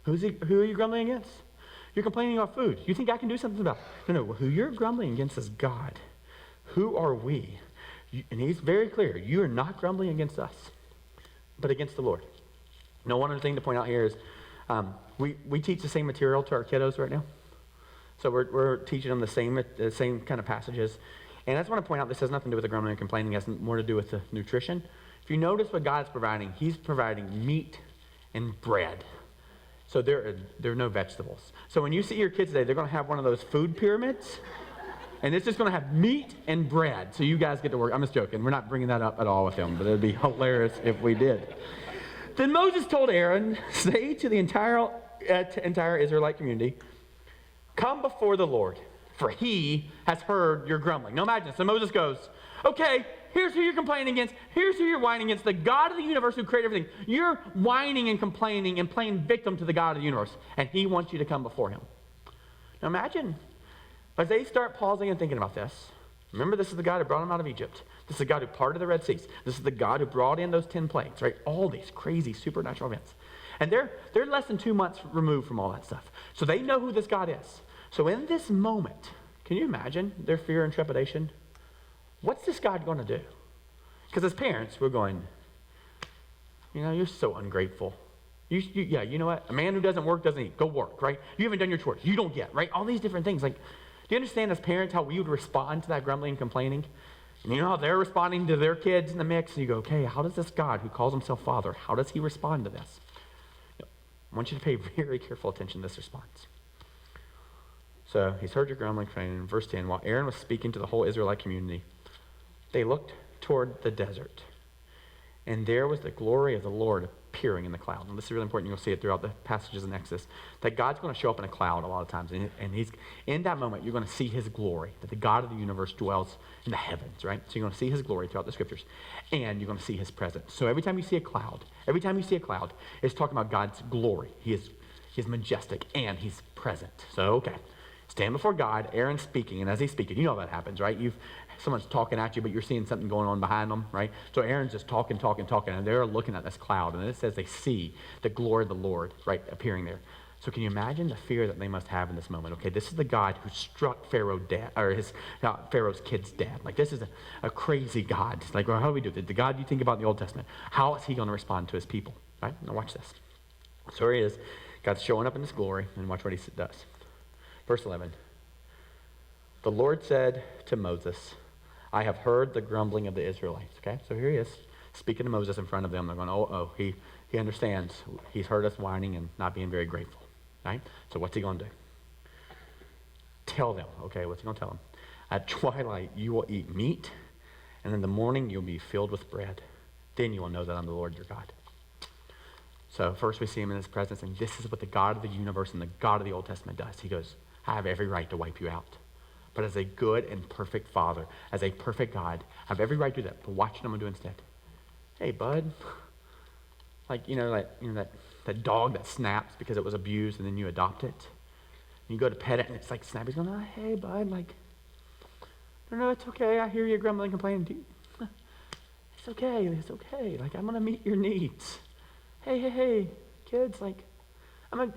Who are you grumbling against? You're complaining about food. You think I can do something about it? No, who you're grumbling against is God. Who are we? And he's very clear. You are not grumbling against us, but against the Lord. Now, one other thing to point out here is we teach the same material to our kiddos right now. So we're teaching them the same kind of passages. And I just want to point out this has nothing to do with the grumbling and complaining. It has more to do with the nutrition. If you notice what God's providing, he's providing meat and bread. So there are no vegetables. So when you see your kids today, they're going to have one of those food pyramids. And it's just going to have meat and bread. So you guys get to work. I'm just joking. We're not bringing that up at all with them. But it would be hilarious if we did. Then Moses told Aaron, say to the entire Israelite community, come before the Lord, for he has heard your grumbling. Now imagine, so Moses goes, okay, here's who you're complaining against. Here's who you're whining against, the God of the universe who created everything. You're whining and complaining and playing victim to the God of the universe, and he wants you to come before him. Now imagine, as they start pausing and thinking about this, remember this is the God who brought them out of Egypt. This is the God who parted the Red Seas. This is the God who brought in those 10 plagues, right? All these crazy supernatural events. And they're less than 2 months removed from all that stuff. So they know who this God is. So in this moment, can you imagine their fear and trepidation? What's this God going to do? Because as parents, we're going, you're so ungrateful. You know what? A man who doesn't work doesn't eat. Go work, right? You haven't done your chores. You don't get, right? All these different things. Like, Do you understand as parents how we would respond to that grumbling and complaining? And you know how they're responding to their kids in the mix? And you go, okay, how does this God who calls himself Father, how does he respond to this? I want you to pay very careful attention to this response. So he's heard your grumbling, complaining. In verse 10, while Aaron was speaking to the whole Israelite community, they looked toward the desert. And there was the glory of the Lord appearing in the cloud. And this is really important. You'll see it throughout the passages in Exodus, that God's going to show up in a cloud a lot of times. And he's in that moment, you're going to see his glory, that the God of the universe dwells in the heavens, right? So you're going to see his glory throughout the scriptures. And you're going to see his presence. So every time you see a cloud, it's talking about God's glory. He is majestic and he's present. So, okay. Stand before God, Aaron's speaking, and as he's speaking, you know that happens, right? Someone's talking at you, but you're seeing something going on behind them, right? So Aaron's just talking, and they're looking at this cloud, and it says they see the glory of the Lord, right, appearing there. So can you imagine the fear that they must have in this moment? Okay, this is the God who struck Pharaoh's kids dead. Like, this is a crazy God. It's like, well, how do we do it? The God you think about in the Old Testament, how is he going to respond to his people, right? Now watch this. So here he is. God's showing up in his glory, and watch what he does. Verse 11, the Lord said to Moses, I have heard the grumbling of the Israelites. Okay, so here he is speaking to Moses in front of them. They're going, he understands. He's heard us whining and not being very grateful, right? So what's he going to do? Tell them, okay, what's he going to tell them? At twilight you will eat meat, and in the morning you'll be filled with bread. Then you will know that I'm the Lord your God. So first we see him in his presence, and this is what the God of the universe and the God of the Old Testament does. He goes, I have every right to wipe you out. But as a good and perfect Father, as a perfect God, I have every right to do that. But watch what I'm going to do instead. Hey, bud. Like, that dog that snaps because it was abused and then you adopt it. And you go to pet it and it's like snapping. He's going, hey, bud, like, no, it's okay. I hear you grumbling, complaining. It's okay. Like, I'm going to meet your needs. Hey, kids, like, I'm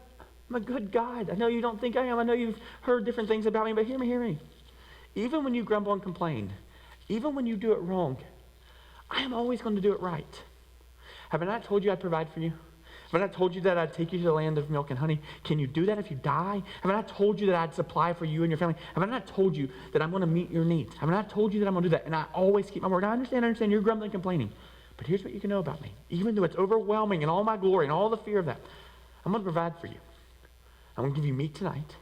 a good God. I know you don't think I am. I know you've heard different things about me, but hear me. Even when you grumble and complain, even when you do it wrong, I am always going to do it right. Have I not told you I'd provide for you? Have I not told you that I'd take you to the land of milk and honey? Can you do that if you die? Have I not told you that I'd supply for you and your family? Have I not told you that I'm going to meet your needs? Have I not told you that I'm going to do that? And I always keep my word. I understand you're grumbling and complaining. But here's what you can know about me. Even though it's overwhelming and all my glory and all the fear of that, I'm going to provide for you. I'm going to give you meat tonight.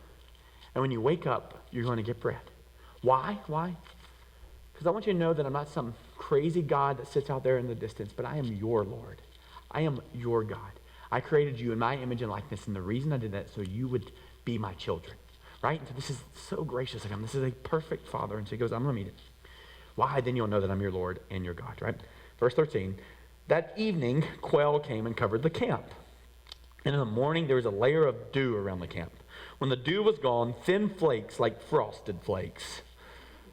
And when you wake up, you're going to get bread. Why? Because I want you to know that I'm not some crazy God that sits out there in the distance, but I am your Lord. I am your God. I created you in my image and likeness, and the reason I did that is so you would be my children, right? And so this is so gracious of him. This is a perfect Father. And so he goes, I'm going to meet it. Why? Then you'll know that I'm your Lord and your God, right? Verse 13, that evening, quail came and covered the camp. And in the morning, there was a layer of dew around the camp. When the dew was gone, thin flakes like frosted flakes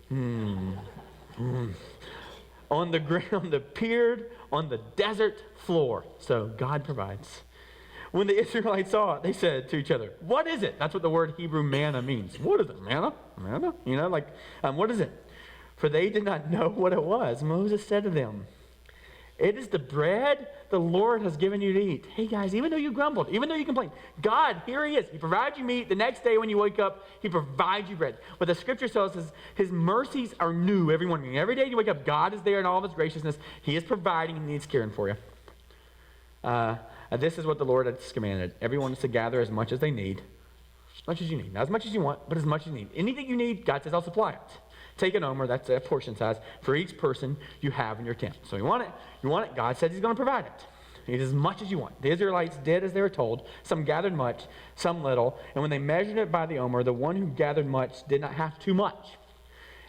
on the ground appeared on the desert floor. So God provides. When the Israelites saw it, they said to each other, what is it? That's what the word Hebrew manna means. What is it? Manna? What is it? For they did not know what it was. Moses said to them, it is the bread the Lord has given you to eat. Hey guys, even though you grumbled, even though you complained, God, here he is. He provides you meat. The next day when you wake up, he provides you bread. What the scripture tells us is his mercies are new every morning. Every day you wake up, God is there in all of his graciousness. He is providing and he's caring for you. And this is what the Lord has commanded. Everyone is to gather as much as they need. As much as you need. Not as much as you want, but as much as you need. Anything you need, God says, I'll supply it. Take an omer, that's a portion size, for each person you have in your tent. So you want it, God says he's going to provide it. Eat as much as you want. The Israelites did as they were told. Some gathered much, some little. And when they measured it by the omer, the one who gathered much did not have too much.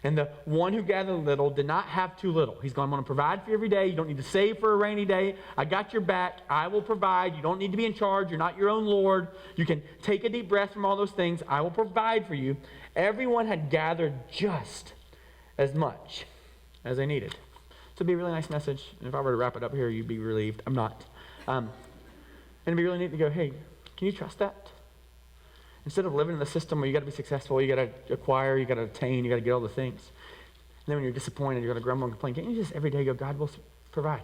And the one who gathered little did not have too little. He's going, I'm going to provide for you every day. You don't need to save for a rainy day. I got your back. I will provide. You don't need to be in charge. You're not your own Lord. You can take a deep breath from all those things. I will provide for you. Everyone had gathered just as much as they needed. So it'd be a really nice message. And if I were to wrap it up here, you'd be relieved. I'm not. And it'd be really neat to go, hey, can you trust that? Instead of living in the system where you got to be successful, you got to acquire, you got to attain, you got to get all the things. And then when you're disappointed, you're going to grumble and complain. Can't you just every day go, God will provide?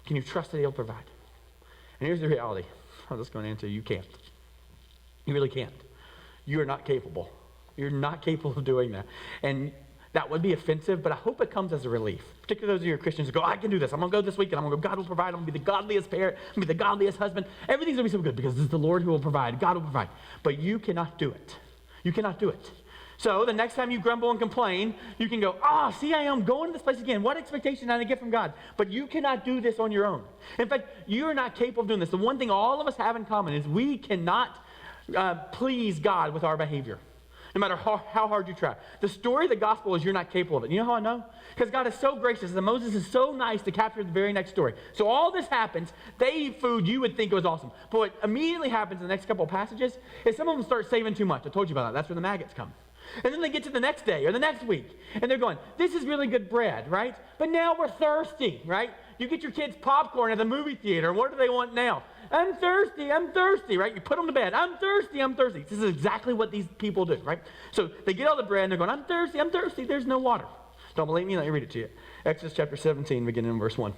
Can you trust that he'll provide? And here's the reality. I'm just going to answer, you can't. You really can't. You are not capable You're not capable of doing that. And that would be offensive, but I hope it comes as a relief. Particularly those of you Christians who go, I can do this. I'm going to go this weekend. I'm going to go, God will provide. I'm going to be the godliest parent. I'm going to be the godliest husband. Everything's going to be so good because it's the Lord who will provide. God will provide. But you cannot do it. You cannot do it. So the next time you grumble and complain, you can go, see, I am going to this place again. What expectation did I get from God? But you cannot do this on your own. In fact, you're not capable of doing this. The one thing all of us have in common is we cannot please God with our behavior, no matter how hard you try. The story of the gospel is you're not capable of it. You know how I know? Because God is so gracious and Moses is so nice to capture the very next story. So all this happens. They eat food. You would think it was awesome. But what immediately happens in the next couple of passages is some of them start saving too much. I told you about that. That's where the maggots come. And then they get to the next day or the next week, and they're going, this is really good bread, right? But now we're thirsty, right? You get your kids popcorn at the movie theater. What do they want now? I'm thirsty, right? You put them to bed. I'm thirsty. This is exactly what these people do, right? So they get all the bread, and they're going, I'm thirsty. There's no water. Don't believe me? Let me read it to you. Exodus chapter 17, beginning in verse 1.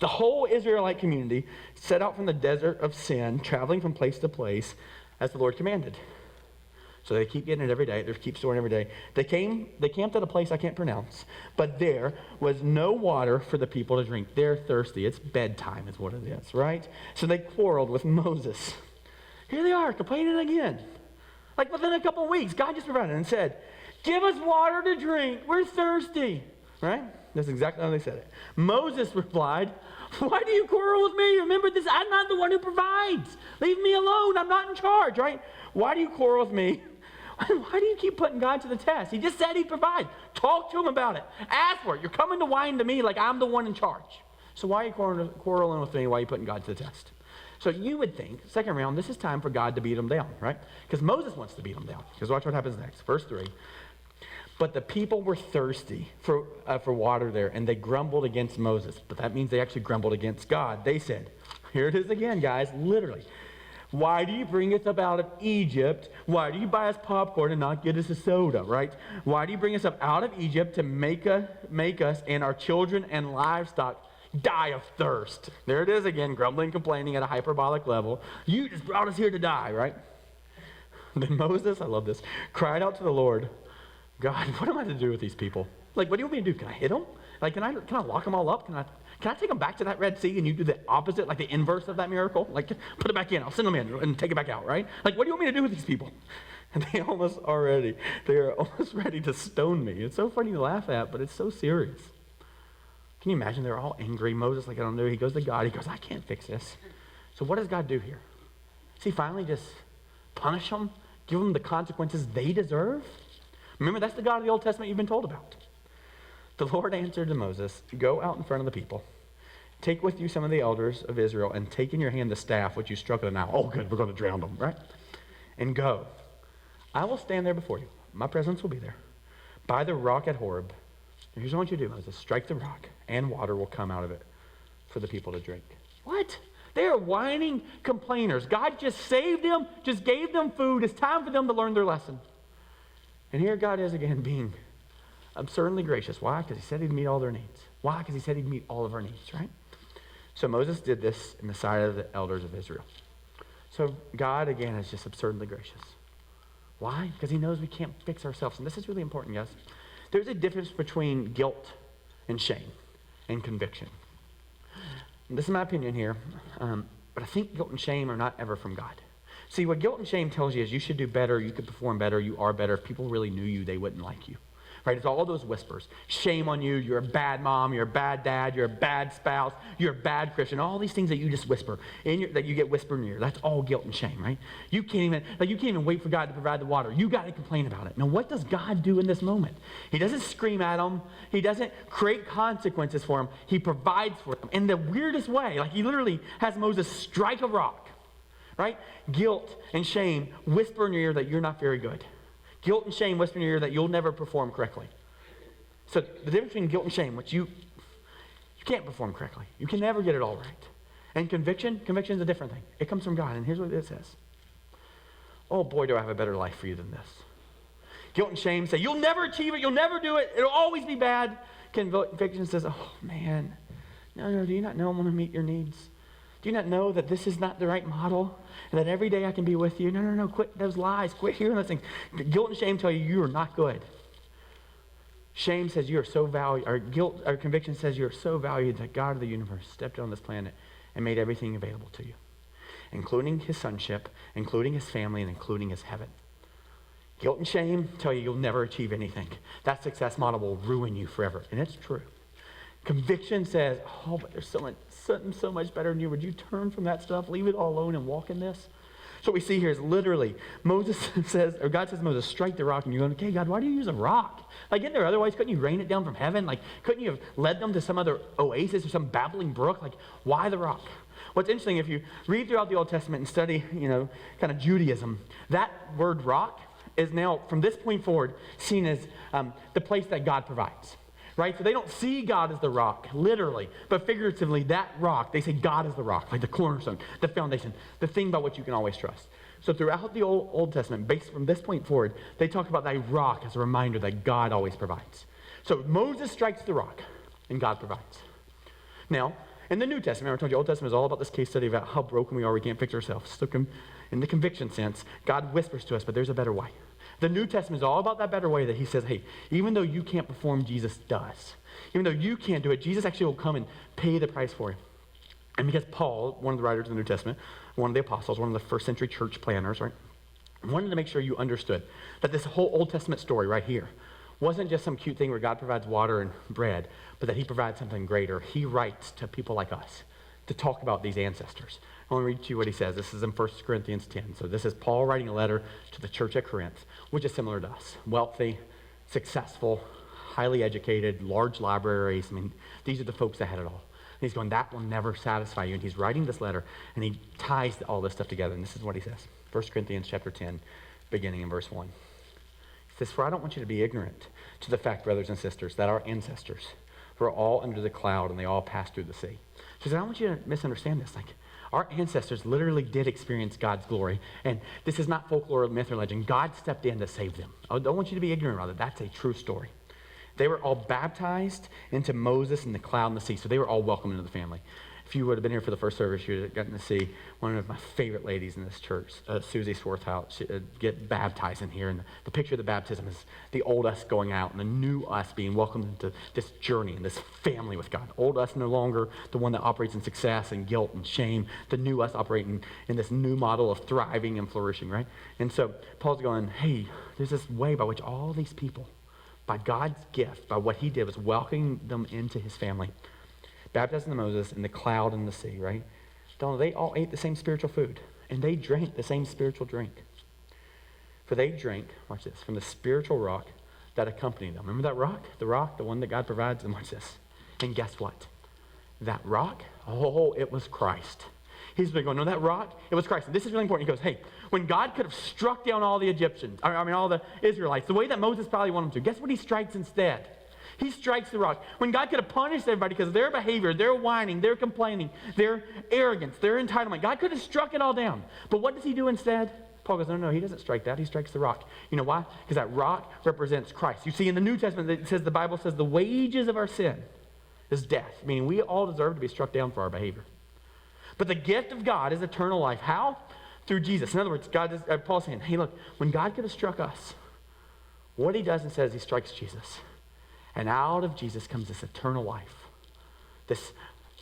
The whole Israelite community set out from the desert of Sin, traveling from place to place, as the Lord commanded. So they keep getting it every day. They keep storing every day. They camped at a place I can't pronounce, but there was no water for the people to drink. They're thirsty. It's bedtime is what it is, right? So they quarreled with Moses. Here they are, complaining again. Like within a couple of weeks, God just provided and said, give us water to drink. We're thirsty, right? That's exactly how they said it. Moses replied, why do you quarrel with me? Remember this, I'm not the one who provides. Leave me alone. I'm not in charge, right? Why do you quarrel with me? Why do you keep putting God to the test? He just said he'd provide. Talk to him about it. Ask for it. You're coming to whine to me like I'm the one in charge. So why are you quarreling with me? Why are you putting God to the test? So you would think, second round, this is time for God to beat them down, right? Because Moses wants to beat them down. Because watch what happens next. Verse 3. But the people were thirsty for water there, and they grumbled against Moses. But that means they actually grumbled against God. They said, here it is again, guys, literally. Why do you bring us up out of Egypt? Why do you buy us popcorn and not get us a soda, right? Why do you bring us up out of Egypt to make us and our children and livestock die of thirst? There it is again, grumbling, complaining at a hyperbolic level. You just brought us here to die, right? Then Moses, I love this, cried out to the Lord, God, what am I to do with these people? Like, what do you want me to do? Can I hit them? Like, can I lock them all up? Can I take them back to that Red Sea and you do the opposite, like the inverse of that miracle? Like, put it back in. I'll send them in and take it back out, right? Like, what do you want me to do with these people? And they are almost ready to stone me. It's so funny to laugh at, but it's so serious. Can you imagine? They're all angry. Moses, like, I don't know. He goes to God. He goes, I can't fix this. So what does God do here? Does he finally just punish them? Give them the consequences they deserve? Remember, that's the God of the Old Testament you've been told about. The Lord answered to Moses, go out in front of the people. Take with you some of the elders of Israel and take in your hand the staff which you struck at the Nile. Oh, good, we're going to drown them, right? And go. I will stand there before you. My presence will be there. By the rock at Horeb. And here's what I want you to do, Moses. Strike the rock, and water will come out of it for the people to drink. What? They are whining complainers. God just saved them, just gave them food. It's time for them to learn their lesson. And here God is again being absurdly gracious. Why? Because he said he'd meet all their needs. Why? Because he said he'd meet all of our needs, right? So Moses did this in the sight of the elders of Israel. So God, again, is just absurdly gracious. Why? Because he knows we can't fix ourselves. And this is really important, guys. There's a difference between guilt and shame and conviction. And this is my opinion here, but I think guilt and shame are not ever from God. See, what guilt and shame tells you is you should do better, you could perform better, you are better. If people really knew you, they wouldn't like you. Right? It's all those whispers. Shame on you, you're a bad mom, you're a bad dad, you're a bad spouse, you're a bad Christian. All these things that you just whisper, that you get whispered in your ear. That's all guilt and shame, right? You can't even wait for God to provide the water. You got to complain about it. Now, what does God do in this moment? He doesn't scream at them. He doesn't create consequences for them. He provides for them in the weirdest way. Like he literally has Moses strike a rock, right? Guilt and shame whisper in your ear that you're not very good. Guilt and shame whisper in your ear that you'll never perform correctly. So the difference between guilt and shame, which you can't perform correctly. You can never get it all right. And conviction is a different thing. It comes from God, and here's what it says. Oh boy, do I have a better life for you than this. Guilt and shame say, you'll never achieve it, you'll never do it, it'll always be bad. Conviction says, oh man, no, do you not know I'm going to meet your needs? Do you not know that this is not the right model? And that every day I can be with you? No, quit those lies. Quit hearing those things. Guilt and shame tell you you are not good. Shame says you are so valued, or guilt or conviction says you are so valued that God of the universe stepped on this planet and made everything available to you, including his sonship, including his family, and including his heaven. Guilt and shame tell you you'll never achieve anything. That success model will ruin you forever, and it's true. Conviction says, oh, but there's something so much better than you. Would you turn from that stuff, leave it all alone, and walk in this? So what we see here is literally, God says to Moses, strike the rock. And you're going, okay, God, why do you use a rock? Like, isn't there otherwise? Couldn't you rain it down from heaven? Like, couldn't you have led them to some other oasis or some babbling brook? Like, why the rock? What's interesting, if you read throughout the Old Testament and study, kind of Judaism, that word rock is now, from this point forward, seen as the place that God provides. Right? So they don't see God as the rock, literally, but figuratively, that rock, they say God is the rock, like the cornerstone, the foundation, the thing by which you can always trust. So throughout the Old Testament, based from this point forward, they talk about that rock as a reminder that God always provides. So Moses strikes the rock, and God provides. Now, in the New Testament, I told you, Old Testament is all about this case study about how broken we are, we can't fix ourselves. So in the conviction sense, God whispers to us, but there's a better way. The New Testament is all about that better way that he says, hey, even though you can't perform, Jesus does. Even though you can't do it, Jesus actually will come and pay the price for you. And because Paul, one of the writers of the New Testament, one of the apostles, one of the first century church planners, right, wanted to make sure you understood that this whole Old Testament story right here wasn't just some cute thing where God provides water and bread, but that he provides something greater. He writes to people like us to talk about these ancestors. I want to read to you what he says. This is in 1 Corinthians 10. So this is Paul writing a letter to the church at Corinth, which is similar to us. Wealthy, successful, highly educated, large libraries. I mean, these are the folks that had it all. And he's going, that will never satisfy you. And he's writing this letter, and he ties all this stuff together. And this is what he says. 1 Corinthians chapter 10, beginning in verse 1. He says, for I don't want you to be ignorant to the fact, brothers and sisters, that our ancestors were all under the cloud, and they all passed through the sea. He says, I don't want you to misunderstand this. Like, our ancestors literally did experience God's glory. And this is not folklore, myth, or legend. God stepped in to save them. I don't want you to be ignorant about it. That's a true story. They were all baptized into Moses and the cloud and the sea. So they were all welcomed into the family. If you would have been here for the first service, you would have gotten to see one of my favorite ladies in this church, Susie Swarthout, get baptized in here. And the picture of the baptism is the old us going out and the new us being welcomed into this journey and this family with God. Old us no longer the one that operates in success and guilt and shame. The new us operating in this new model of thriving and flourishing, right? And so Paul's going, hey, there's this way by which all these people, by God's gift, by what he did, was welcoming them into his family. Baptized into Moses in the cloud and the sea, right? They all ate the same spiritual food, and they drank the same spiritual drink. For they drank, watch this, from the spiritual rock that accompanied them. Remember that rock? The rock, the one that God provides? And watch this. And guess what? That rock, it was Christ. He's been going, no, that rock, it was Christ. And this is really important. He goes, hey, when God could have struck down all the Egyptians, all the Israelites, the way that Moses probably wanted them to, guess what he strikes instead? He strikes the rock. When God could have punished everybody because of their behavior, their whining, their complaining, their arrogance, their entitlement, God could have struck it all down. But what does he do instead? Paul goes, no, he doesn't strike that. He strikes the rock. You know why? Because that rock represents Christ. You see, in the New Testament, it says, the Bible says the wages of our sin is death, meaning we all deserve to be struck down for our behavior. But the gift of God is eternal life. How? Through Jesus. In other words, Paul's saying, hey, look, when God could have struck us, what he does and says, he strikes Jesus. And out of Jesus comes this eternal life, this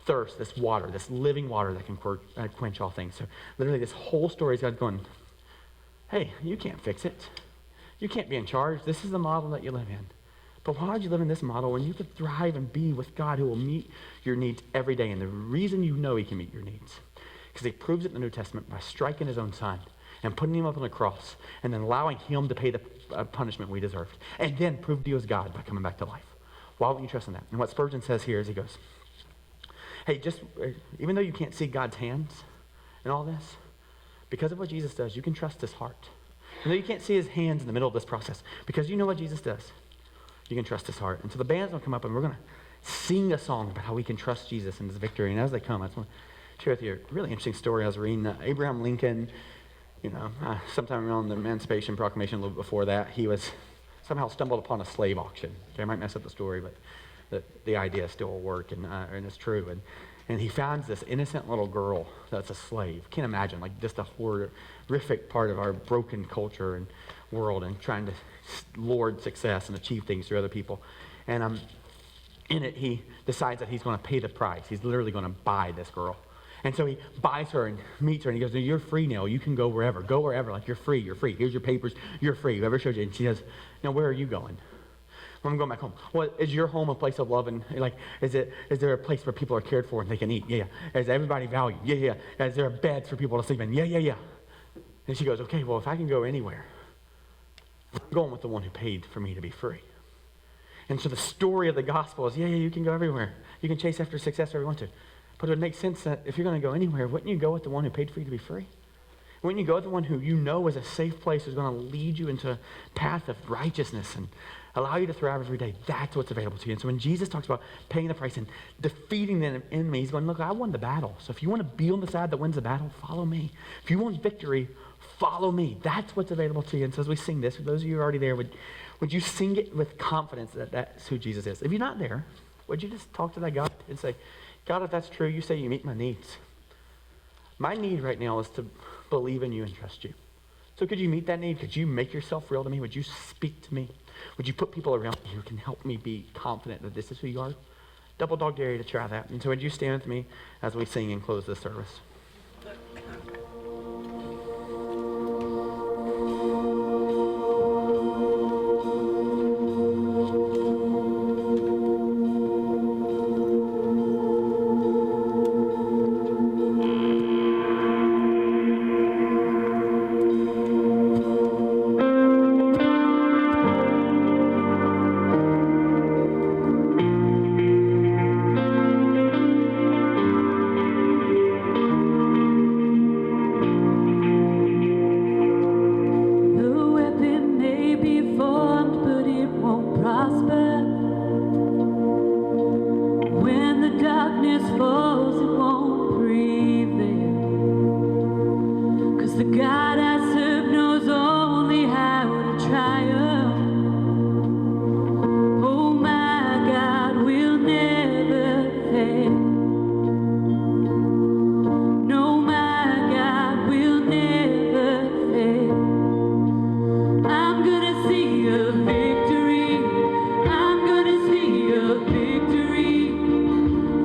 thirst, this water, this living water that can quench all things. So literally this whole story is God going, hey, you can't fix it. You can't be in charge. This is the model that you live in. But why would you live in this model when you could thrive and be with God who will meet your needs every day? And the reason you know he can meet your needs, because he proves it in the New Testament by striking his own son and putting him up on the cross and then allowing him to pay the punishment we deserved. And then proved he was God by coming back to life. Why wouldn't you trust in that? And what Spurgeon says here is he goes, hey, even though you can't see God's hands in all this, because of what Jesus does, you can trust his heart. Even though you can't see his hands in the middle of this process, because you know what Jesus does, you can trust his heart. And so the band's going to come up and we're going to sing a song about how we can trust Jesus in his victory. And as they come, I just want to share with you a really interesting story. I was reading Abraham Lincoln, sometime around the Emancipation Proclamation, a little bit before that, he was somehow stumbled upon a slave auction. Okay, I might mess up the story, but the idea still will work, and it's true. And he finds this innocent little girl that's a slave. Can't imagine, like just a horrific part of our broken culture and world and trying to lord success and achieve things through other people. And in it, he decides that he's going to pay the price. He's literally going to buy this girl. And so he buys her and meets her, and he goes, you're free now. You can go wherever. Go wherever. Like, you're free. You're free. Here's your papers. You're free. Whoever showed you. And she says, now, where are you going? Well, I'm going back home. Well, is your home a place of love? And, like, is there a place where people are cared for and they can eat? Yeah, yeah. Is everybody valued? Yeah, yeah. Is there beds for people to sleep in? Yeah, yeah, yeah. And she goes, okay, well, if I can go anywhere, I'm going with the one who paid for me to be free. And so the story of the gospel is, yeah, you can go everywhere. You can chase after success wherever you want to. But it would make sense that if you're going to go anywhere, wouldn't you go with the one who paid for you to be free? Wouldn't you go with the one who you know is a safe place, who's going to lead you into a path of righteousness and allow you to thrive every day? That's what's available to you. And so when Jesus talks about paying the price and defeating the enemy, he's going, look, I won the battle. So if you want to be on the side that wins the battle, follow me. If you want victory, follow me. That's what's available to you. And so as we sing this, for those of you who are already there, would you sing it with confidence that that's who Jesus is? If you're not there, would you just talk to that God and say, God, if that's true, you say you meet my needs. My need right now is to believe in you and trust you. So could you meet that need? Could you make yourself real to me? Would you speak to me? Would you put people around me who can help me be confident that this is who you are? Double dog dare you to try that. And so would you stand with me as we sing and close this service?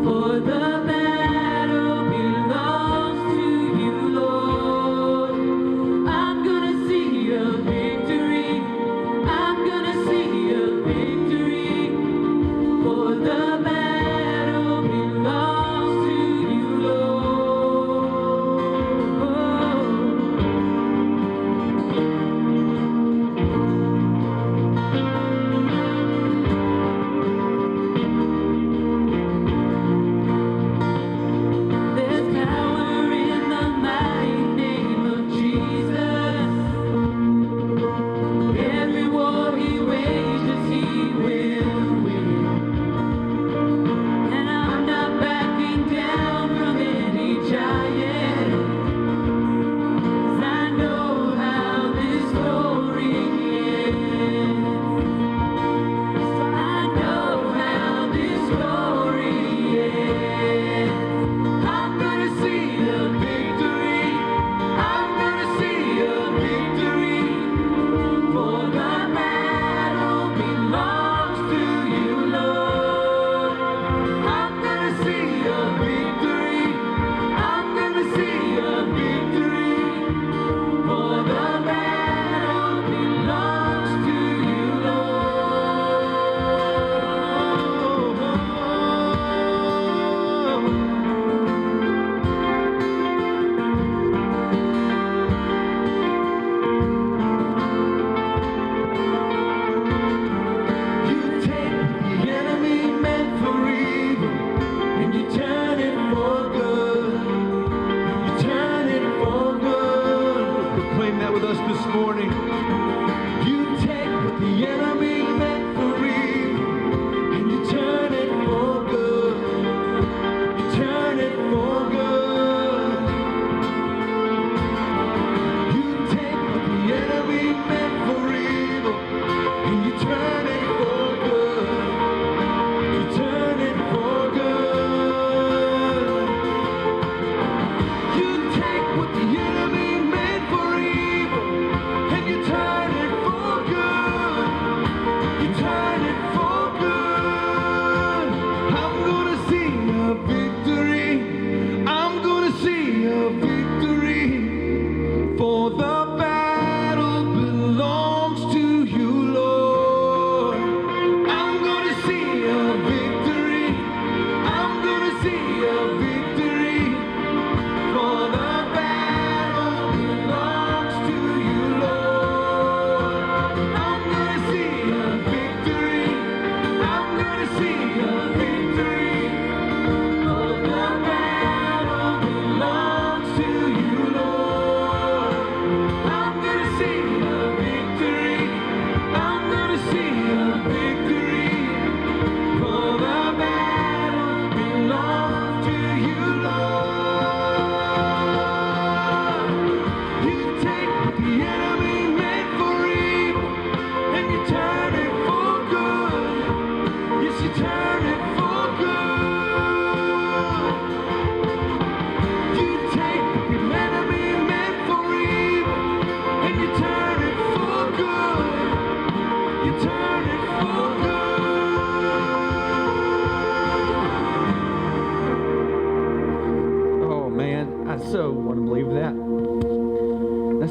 For the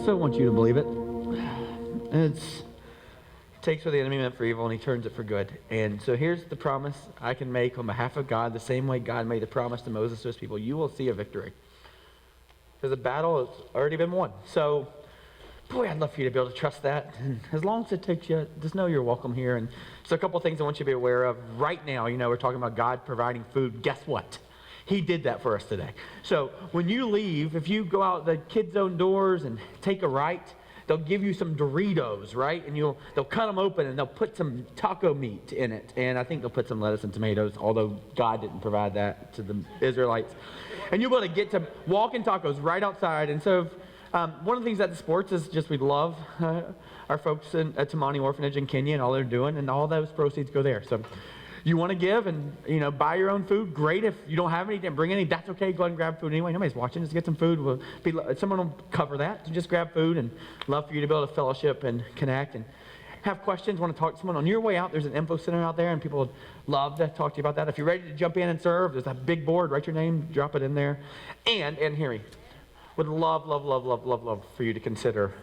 also want you to believe it. It takes what the enemy meant for evil and he turns it for good. And so here's the promise I can make on behalf of God, the same way God made the promise to Moses to his people. You will see a victory. Because the battle has already been won. So, boy, I'd love for you to be able to trust that. And as long as it takes you, just know you're welcome here. And so a couple things I want you to be aware of. Right now, we're talking about God providing food. Guess what? He did that for us today. So when you leave, if you go out the kids' zone doors and take a right, they'll give you some Doritos, right? And they'll cut them open and they'll put some taco meat in it. And I think they'll put some lettuce and tomatoes, although God didn't provide that to the Israelites. And you'll be able to get to walk-in tacos right outside. And so one of the things at the sports is just we love our folks at Tamani Orphanage in Kenya and all they're doing, and all those proceeds go there. So you want to give and buy your own food, great. If you don't have any, then bring any. That's okay. Go ahead and grab food anyway. Nobody's watching. Just get some food. Someone will cover that. So just grab food, and love for you to be able to fellowship and connect and have questions. Want to talk to someone on your way out? There's an info center out there, and people would love to talk to you about that. If you're ready to jump in and serve, there's a big board. Write your name, drop it in there, and hear me. Would love for you to consider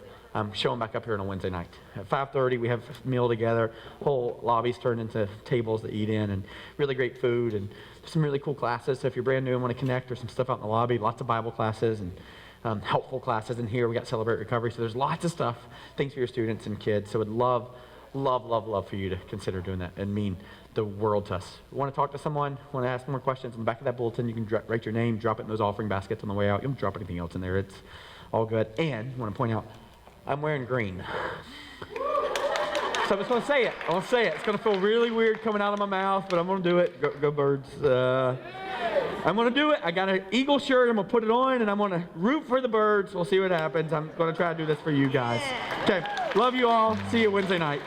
showing back up here on a Wednesday night. At 5:30, we have a meal together. Whole lobby's turned into tables to eat in, and really great food, and some really cool classes. So if you're brand new and want to connect, there's some stuff out in the lobby, lots of Bible classes and helpful classes in here. We got Celebrate Recovery, so there's lots of stuff, things for your students and kids. So would love for you to consider doing that and mean the world to us. Want to talk to someone, want to ask more questions, on the back of that bulletin, you can write your name, drop it in those offering baskets on the way out. You don't drop anything else in there. It's all good. And I want to point out, I'm wearing green. So I just want to say it. I want to say it. It's going to feel really weird coming out of my mouth, but I'm going to do it. Go Birds. I'm going to do it. I got an Eagle shirt. I'm going to put it on, and I'm going to root for the Birds. We'll see what happens. I'm going to try to do this for you guys. Okay. Love you all. See you Wednesday night.